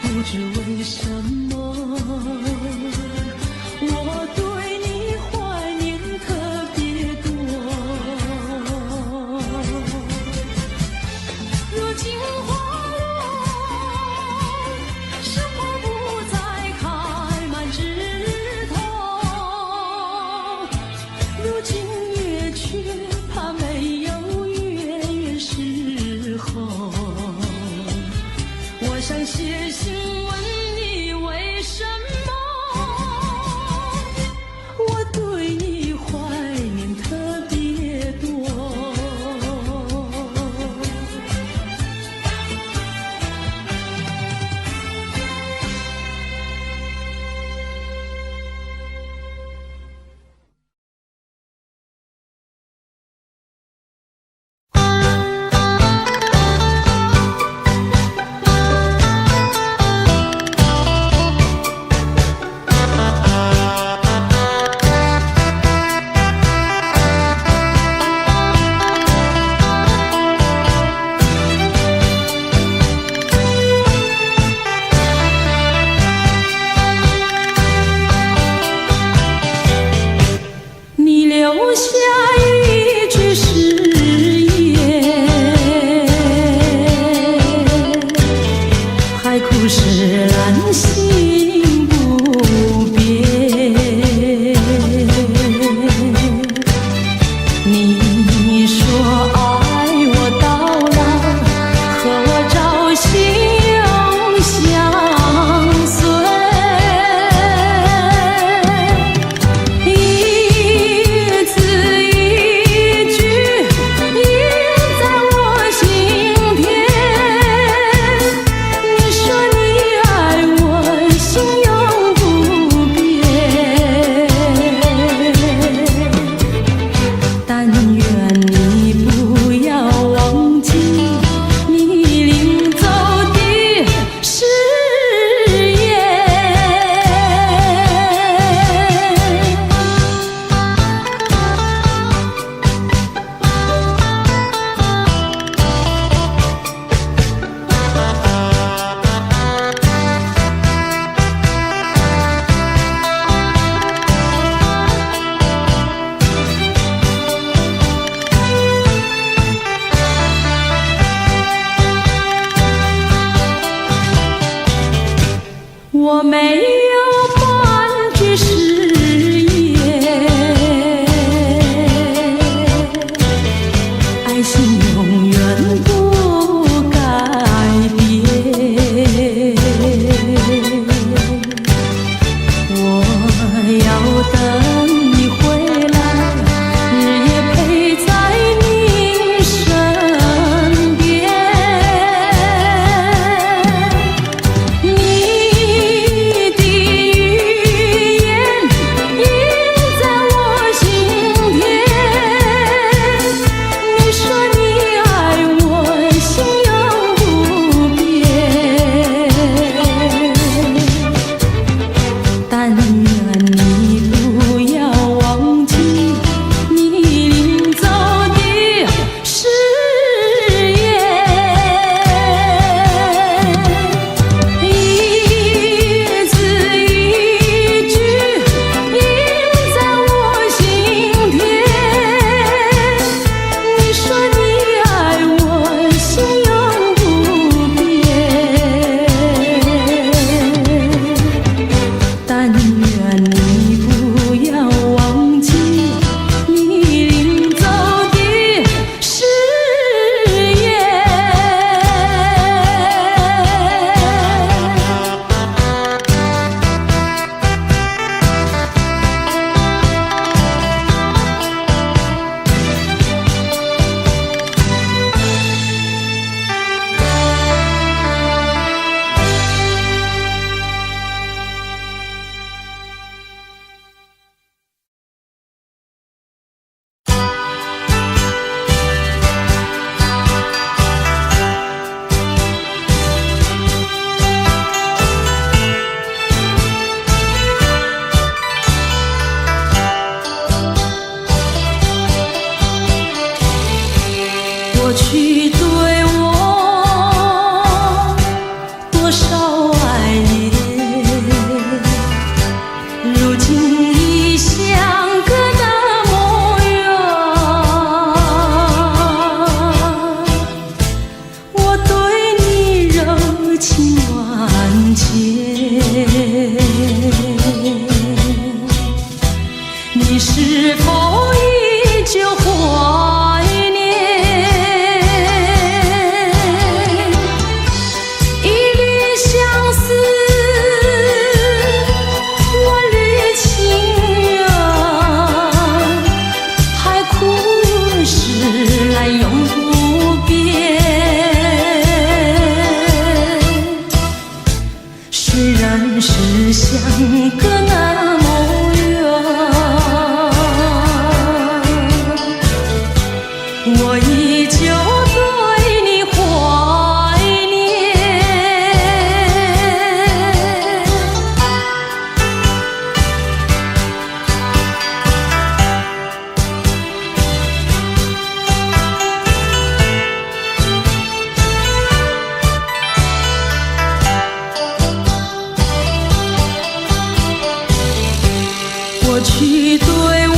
Speaker 1: 不知为什么，我对你怀念特别多。如今花落，什么不再开满枝头。如今月缺，怕没有月圆时候。我想写信问你为什么我对你怀念特别多。你留下一句誓言，海枯石烂心不变。你说爱我到老，和我朝夕永相随。一字一去对我多少爱恋，如今已相隔那么远。我对你柔情万千，你是否依旧怀念？一缕相思，万缕情缘，海枯石烂永不变。虽然是相隔那么远，我依旧对你怀念。过去对我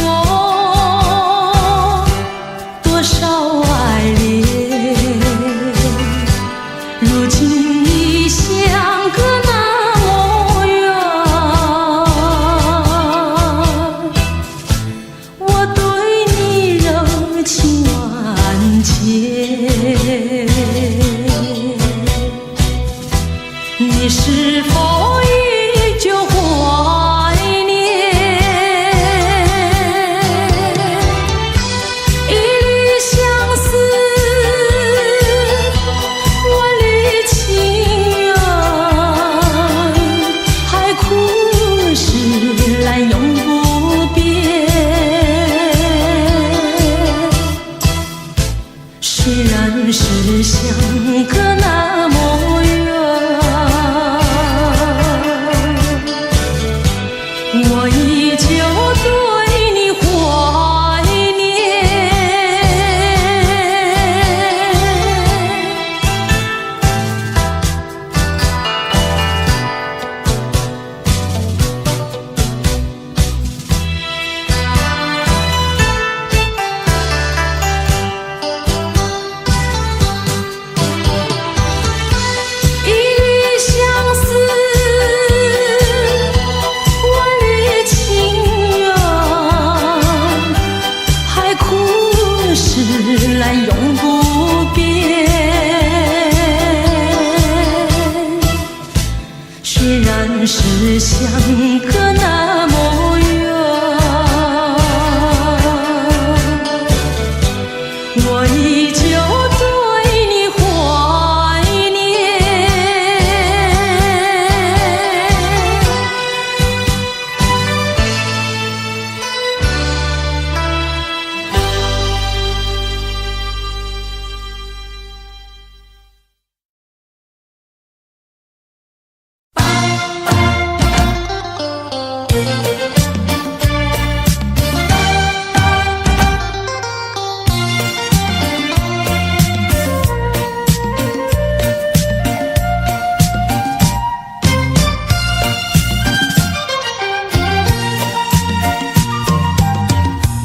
Speaker 1: 多少爱恋，如今已相隔那么远。我对你柔情万千，你是否依旧怀念？一缕相思，万缕情缘，海枯石烂永不变。虽然是相隔那么远，我依旧对你怀念。一缕相思，万缕情缘，海枯石烂永不变。虽然是相隔那么远，我依旧对你怀念。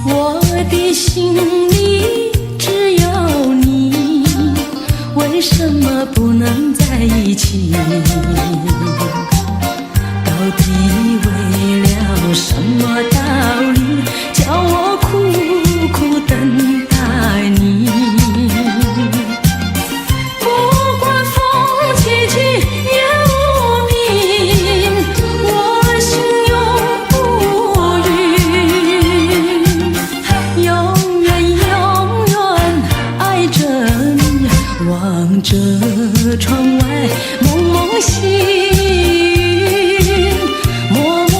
Speaker 1: 我的心里只有你，为什么不能在一起？到底为了什么道理，叫我苦苦等待你？不管风起起也无名，我心永不渝。永远永远爱着你，望着窗外蒙蒙细雨，默默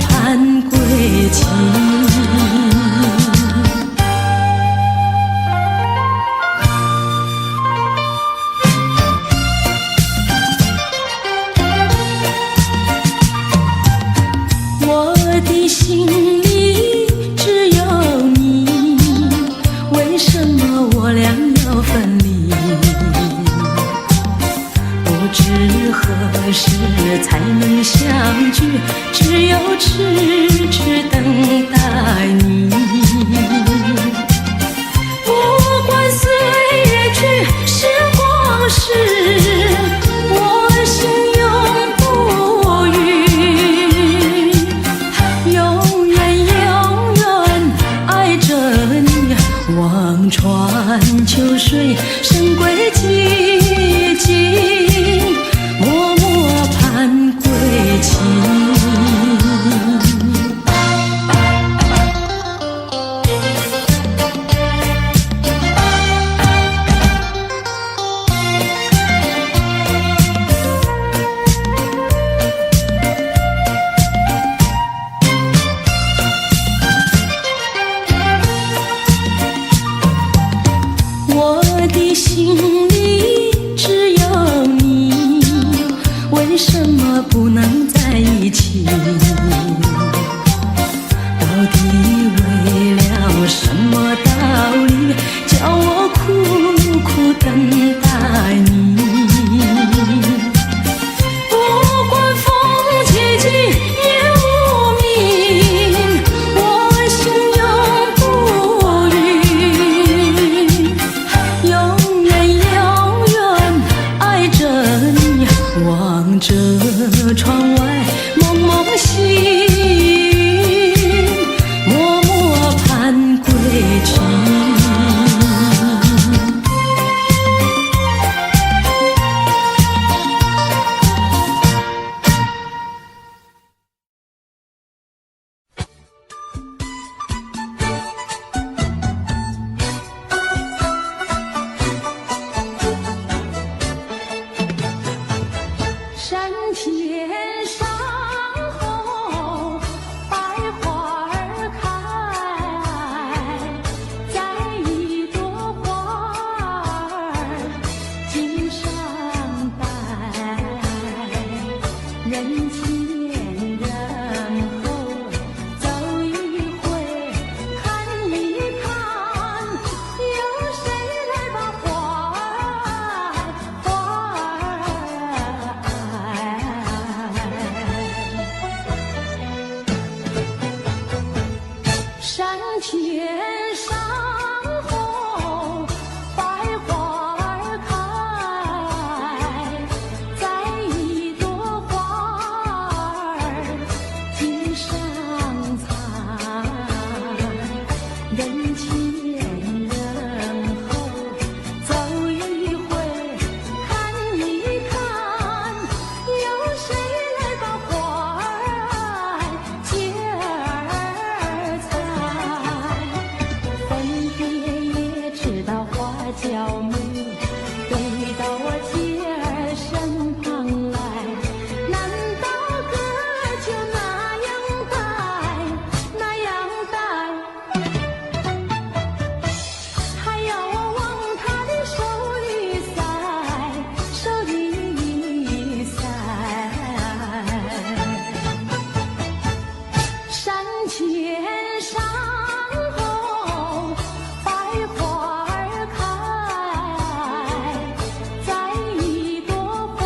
Speaker 1: 盼归途。知何时才能相聚，只有痴痴等待你。不管岁月去，时光逝，我心永不渝，永远永远爱着你。望穿秋水，深归寂静，默默盼归期。我的心里只有你，为什么不能在一起？到底为了什么道理，叫我苦苦等待你？不管风起起夜无明，我心永不渝，永远永远爱着你。望着窗外蒙蒙细雨，默默盼归期。山前山后百花儿开，在一朵花儿襟上戴，人前人后走一回看一看，有谁来把花儿山前山后百花儿开，在一朵花儿襟上采，人前人后走一回看一看，有谁来把花儿接儿采？分别也知道花娇美，飞到我姐儿身旁来，难道哥就那样戴，那样戴？还要我往他的手里塞，手里塞。山前山后百花儿开，在一朵花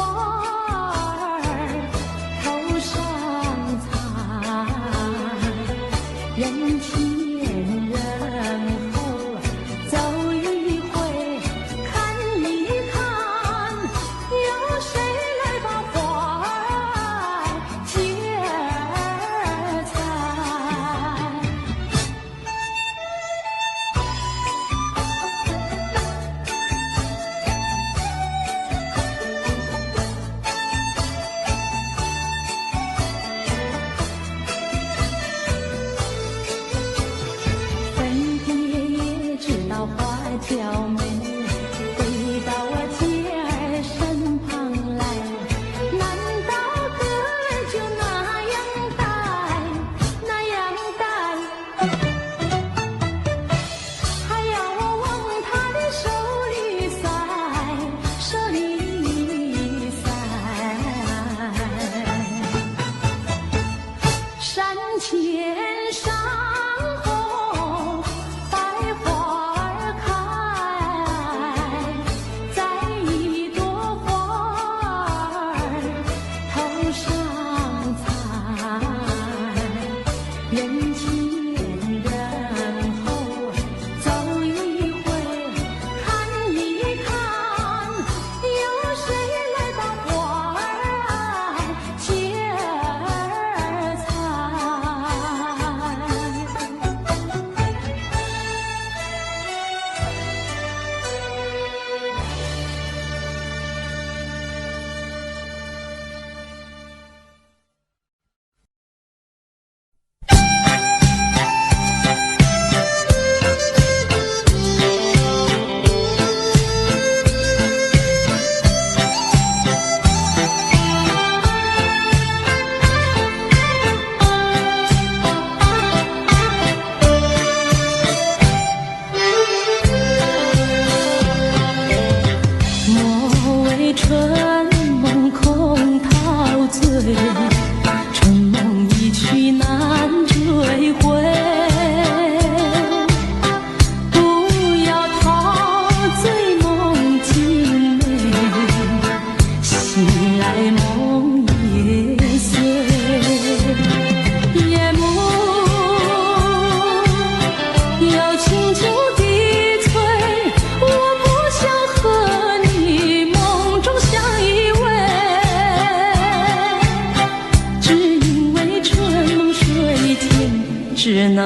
Speaker 1: 儿头上采，人前人后走一回看一看，有谁来把花儿接儿采？分别也知道花娇美，飞到我姐儿身旁来，难道哥就那样戴，那样戴？还要我往他的手里塞，手里塞。山前山后百花儿开，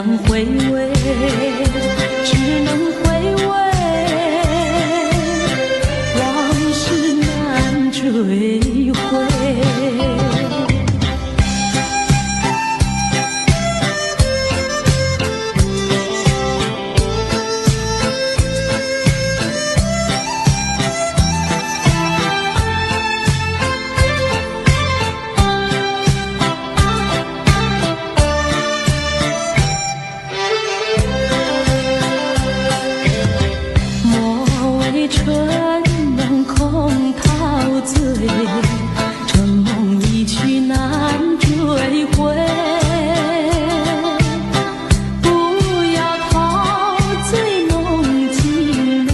Speaker 1: 能回味，只能回味，往事难追回。这梦一去难追回，不要陶醉梦境内，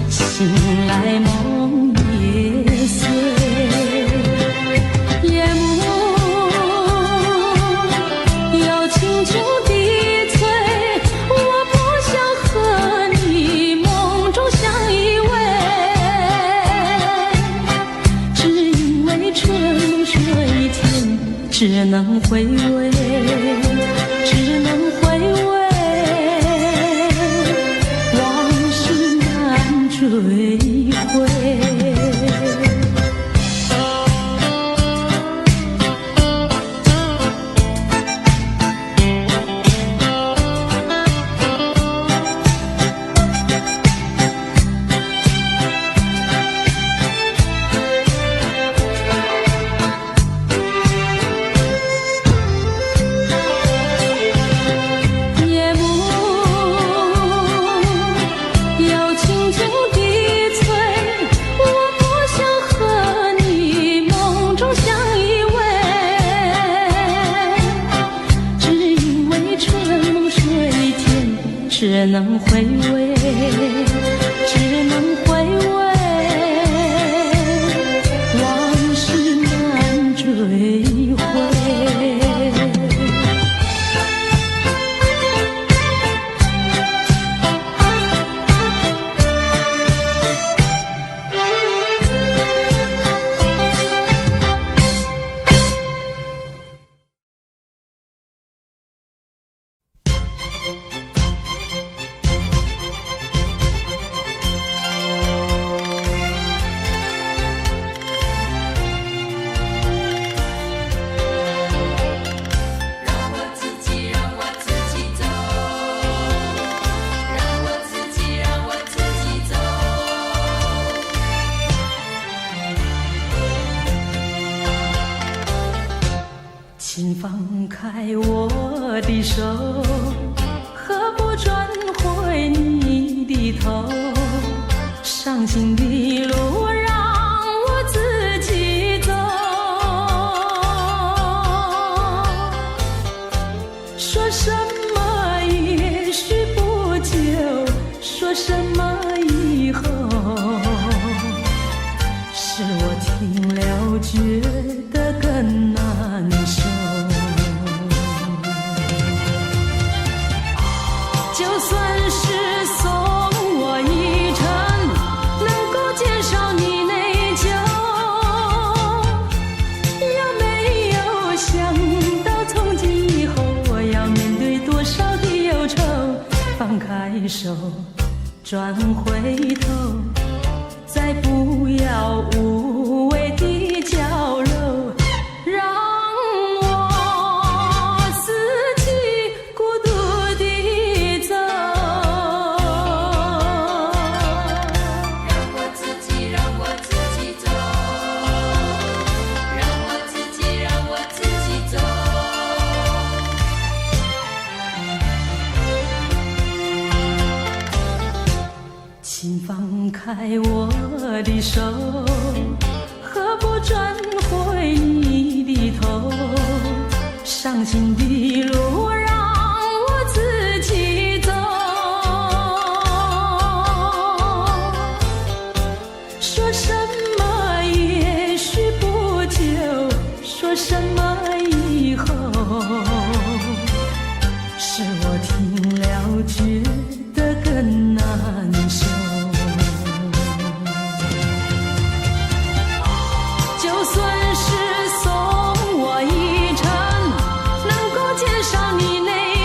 Speaker 1: 醒来梦也碎。夜幕又轻轻低垂，我不想和你梦中相依偎，只能回味，只能回味，往事难追回。只能回味，只能回味，往事难追回。请放开我的手，何不转回你的头？伤心的路让我自己走，说什么也许不久，说什么以后，是我听了觉得更难受。就算是送我一程，能够减少你内疚，有没有想到从今以后我要面对多少的忧愁？放开手，转回头，再不要无谓的交流，让请放开我的手，何不转回你的头？伤心的路让我自己走，说什么也许不久，说什么以后，是我听了觉得更难受。就算是送我一程，能够减少你内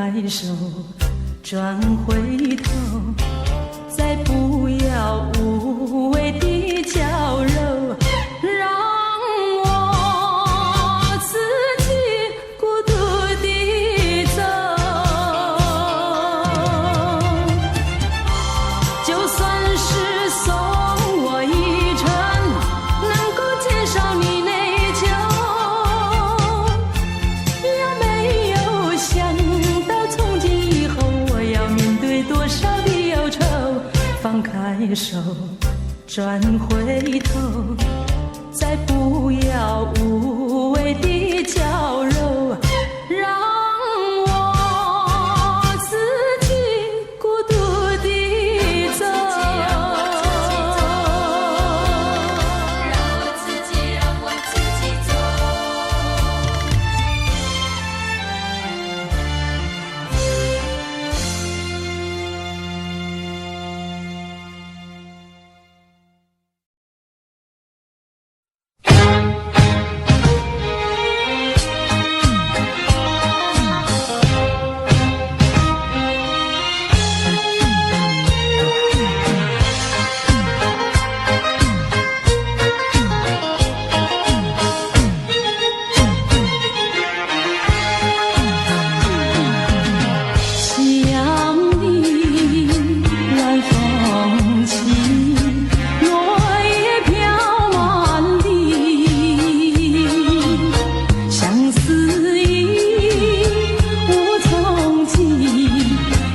Speaker 1: 开手，转回头，再不要无谓的娇柔，让我自己孤独地走。就算是送我一程，能够减少你内疚，也没有想到从今以后我要面对多少的忧愁。放开手，转回头，再不要无谓的娇柔，让我自己孤独地走。让我自己走。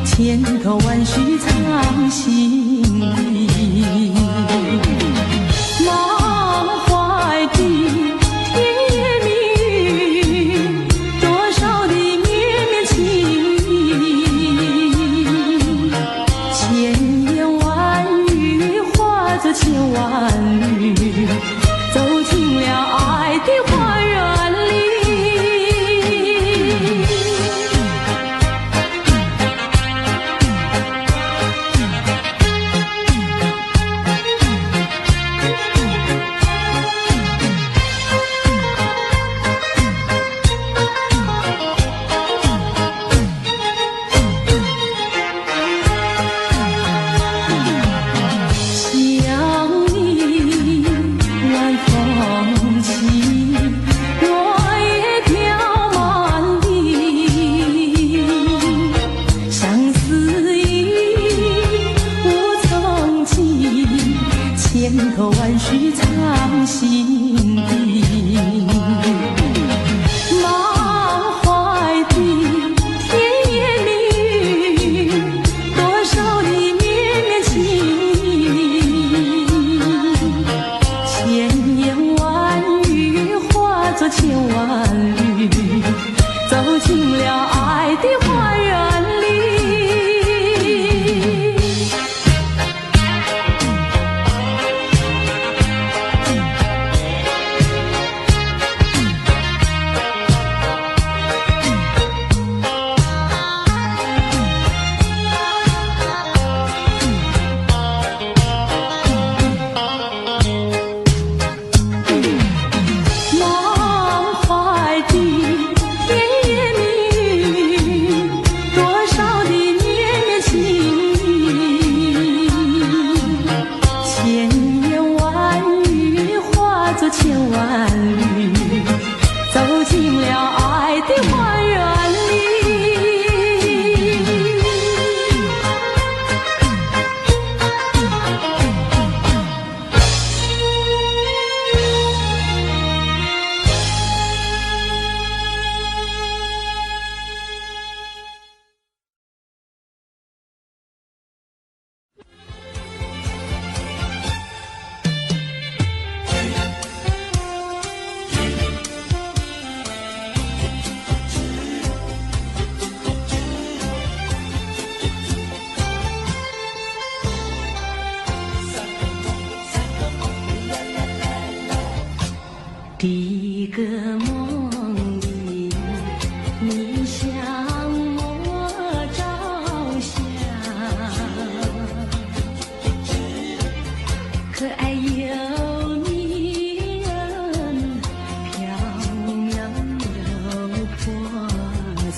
Speaker 1: 千头万绪藏心底，满怀的甜言蜜语，多少的绵绵情意，千言万语化作千万缕，走进了爱的花园里。千头万绪藏心底，满怀的甜言蜜语，多少的绵绵情意，千言万语化作千万缕，走进了爱的花园里。千万缕，走进了爱的花园里。第一个梦里，你向我照相，可爱又迷人，缥缈又婆娑。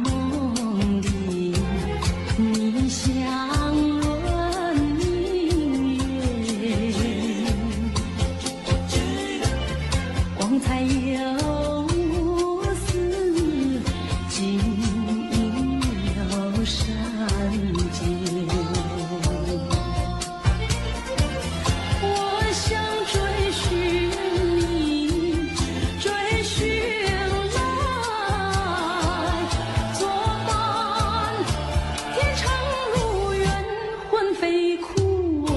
Speaker 1: 梦里，你香润明月，光彩又似锦绣山间。我想追寻你，追寻来，作伴天长如愿，魂飞苦爱，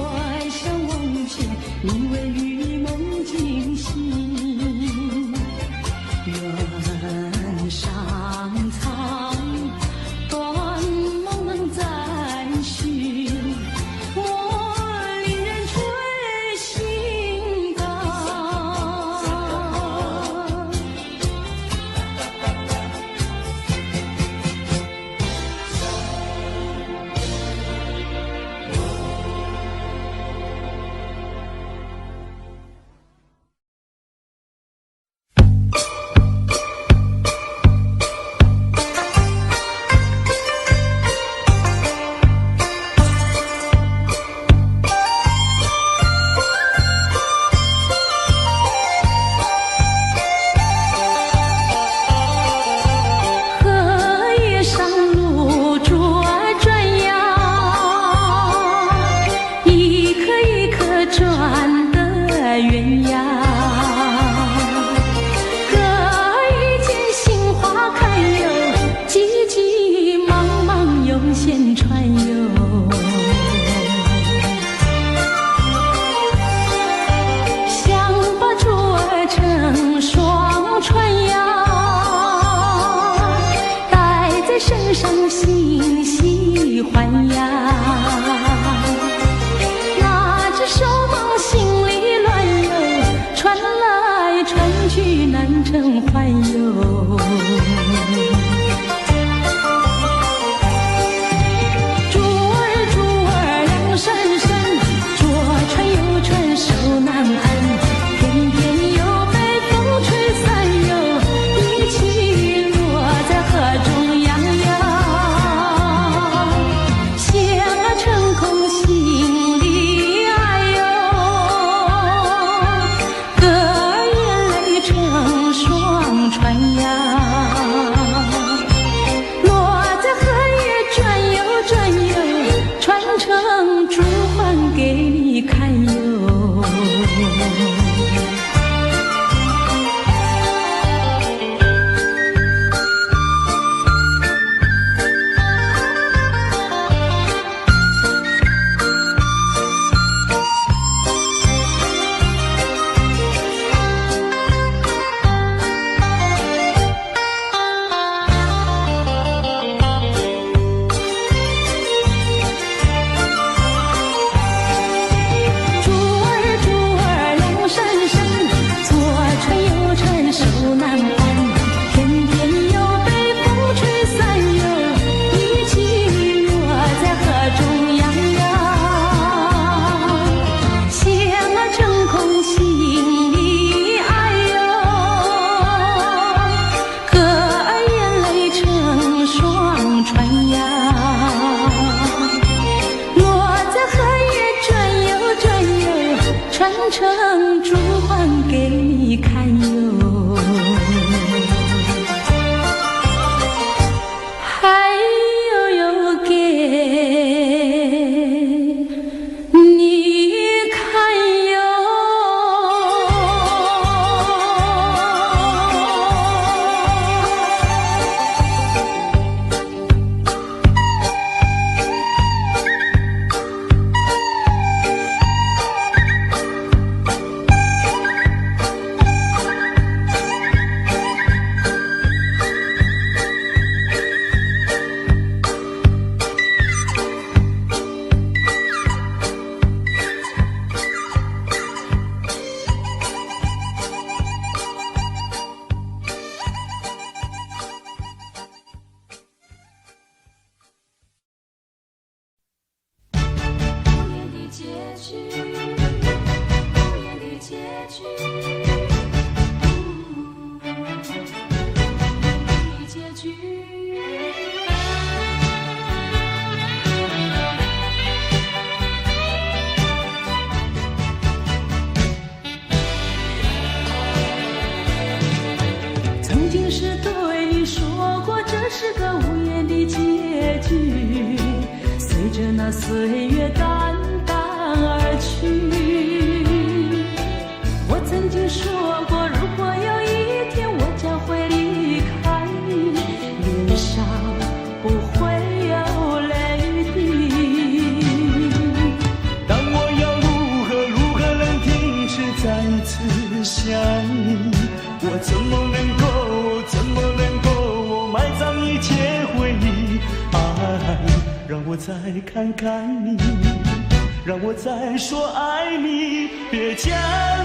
Speaker 1: 想望见你为玉梦惊醒，愿上苍断梦能再续，我令人追心肝。荷叶上露珠儿转呀，一颗一颗转得圆呀。隔一间杏花开哟，急急忙忙有线传哟。想把珠儿成双串呀，戴在身上心喜欢呀。拿着手忙心里乱哟，传来传去难成还哟。珠儿两闪闪，左传右传手难安，偏偏又被风吹散哟，一起落在河中央呀。写了成空心里爱哟，歌儿眼泪成双串呀。落在荷叶转悠转悠，传成珠还给你看哟。珠儿两闪闪，左传右传手难还，偏偏又被风吹散哟，一起落在河中央呀。写了成空心里爱哟，歌儿眼泪成双串呀。落在荷叶转悠转悠，传成珠还给你看哟。还有给你看哟。是个无言的结局，随着那岁月淡淡而去。我曾经说过，如果有一天我将会离开你，脸上不会有泪滴。
Speaker 2: 但我要如何能停止再次想你？我怎么能够埋葬一切回忆？爱，让我再看看你，让我再说爱你，别将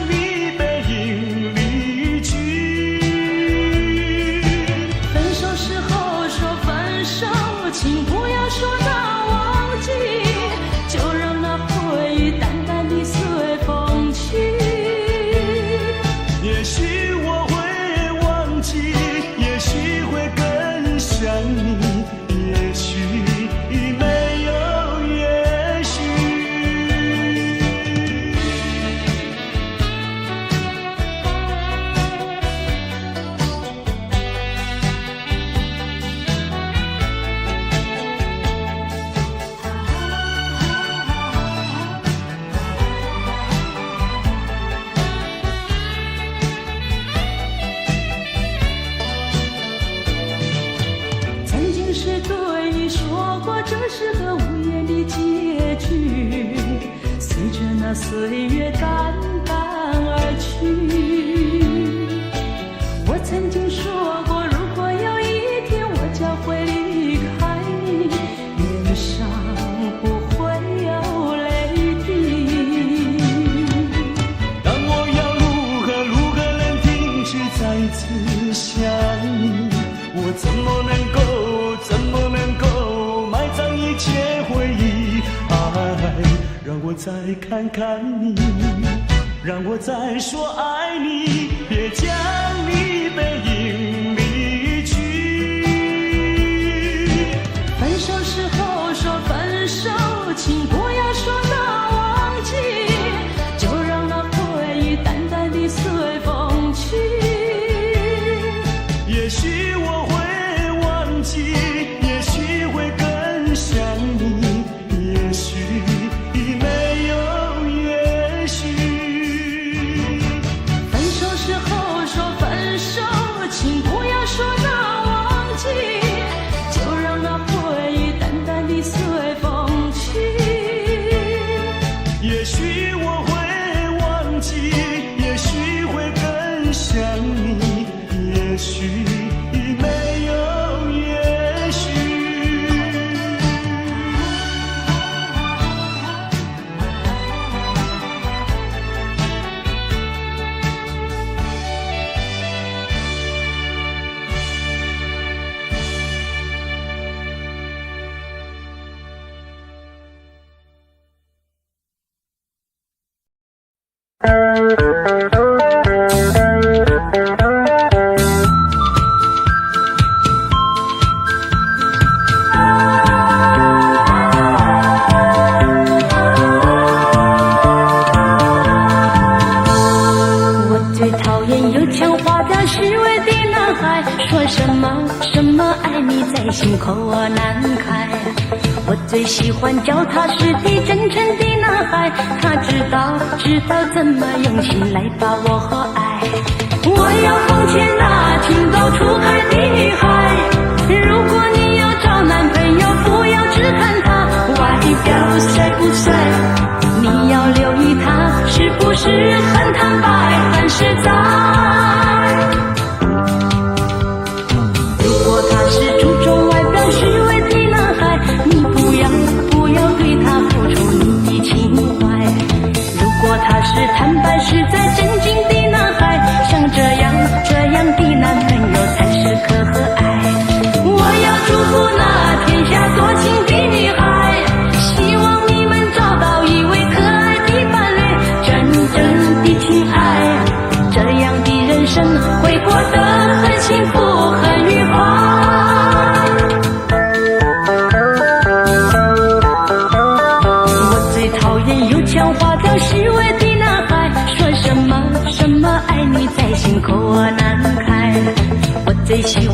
Speaker 2: 你背影离去。
Speaker 1: 分手时候说分手，请不要说那忘记，就让那回忆淡淡地随风去。
Speaker 2: 也许我会忘记，也许会更想你，也许没有也许。
Speaker 1: 曾经是对你说过，这是个无言的结局，随着那岁月淡淡而去。我曾经说过，如果有一天我将会离开你，脸上不会有泪滴。
Speaker 2: 但我要如何能停止再次想你？我怎么能够埋葬一切回忆？爱，让我再看看你，让我再说爱你，别将你背影离去。
Speaker 1: 分手时候说分手，请不要说那忘记，就让那回忆淡淡地随风去。
Speaker 2: 也许我会忘记，也许会更想你，也许没有也许。
Speaker 1: 分手时候说分手，请不要说那忘记，就让那回忆淡淡地随风去。
Speaker 2: 也许我会忘记，也许会更想你，也许没有也许。
Speaker 1: 我最讨厌油腔滑调虚伪的男孩，说什么爱你在心口难开。我最喜欢脚踏实地真诚的男孩，他知道怎么用心来把我爱。我要奉劝那情窦初开的女孩，如果你要找男朋友，不要只看他外表帅不帅，你要留意他是不是很坦白很实在。如果他是注重外表虚伪的男孩，你不要对他付出你的情怀。如果他是坦白实在真经的男孩，像这样的男朋友才适合和爱。我要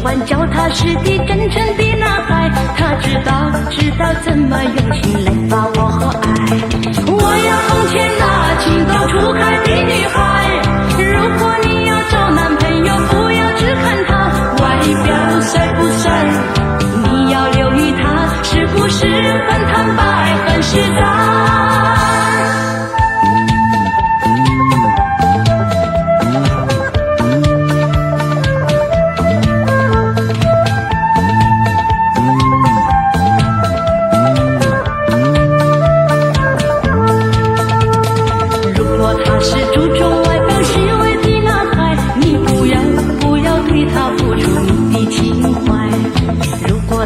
Speaker 1: 欢脚踏实地真诚的男孩，他知道怎么用心来把我爱。我要从前那情窦初开的女孩，如果你要找男朋友，不要只看他外表帅不帅，你要留意他是不是很坦白很实在。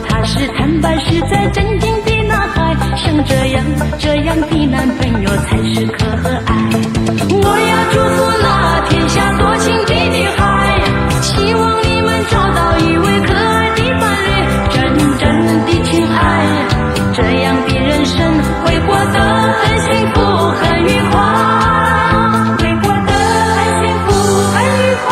Speaker 1: 他是坦白实在真心的男孩，像这样的男朋友才是可爱。我要祝福那天下多情的女孩，希望你们找到一位可爱的伴侣，真正的情爱，这样的人生会过得很幸福很愉快，会过得很幸福很愉快。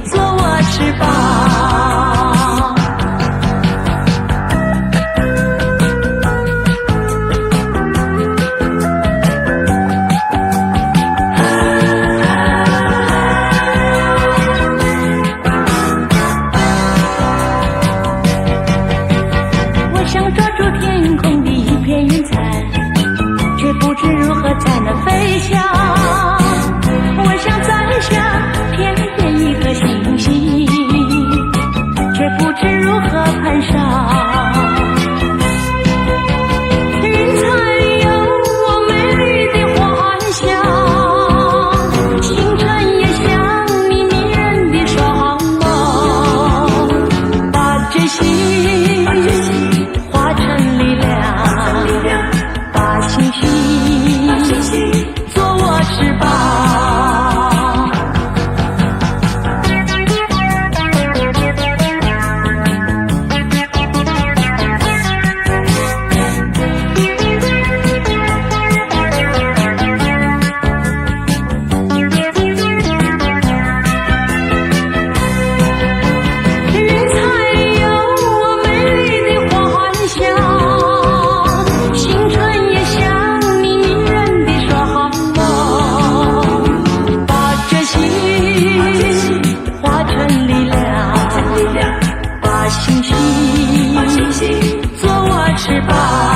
Speaker 1: 做我翅膀，我想抓住天空的一片云彩，却不知如何才能飞翔。我想摘下天边一颗星星，却不知如何攀上。云彩里有我美丽的幻想，星辰也像你迷人的双眸，把决心化成力量，把星星做我翅膀。做我翅膀。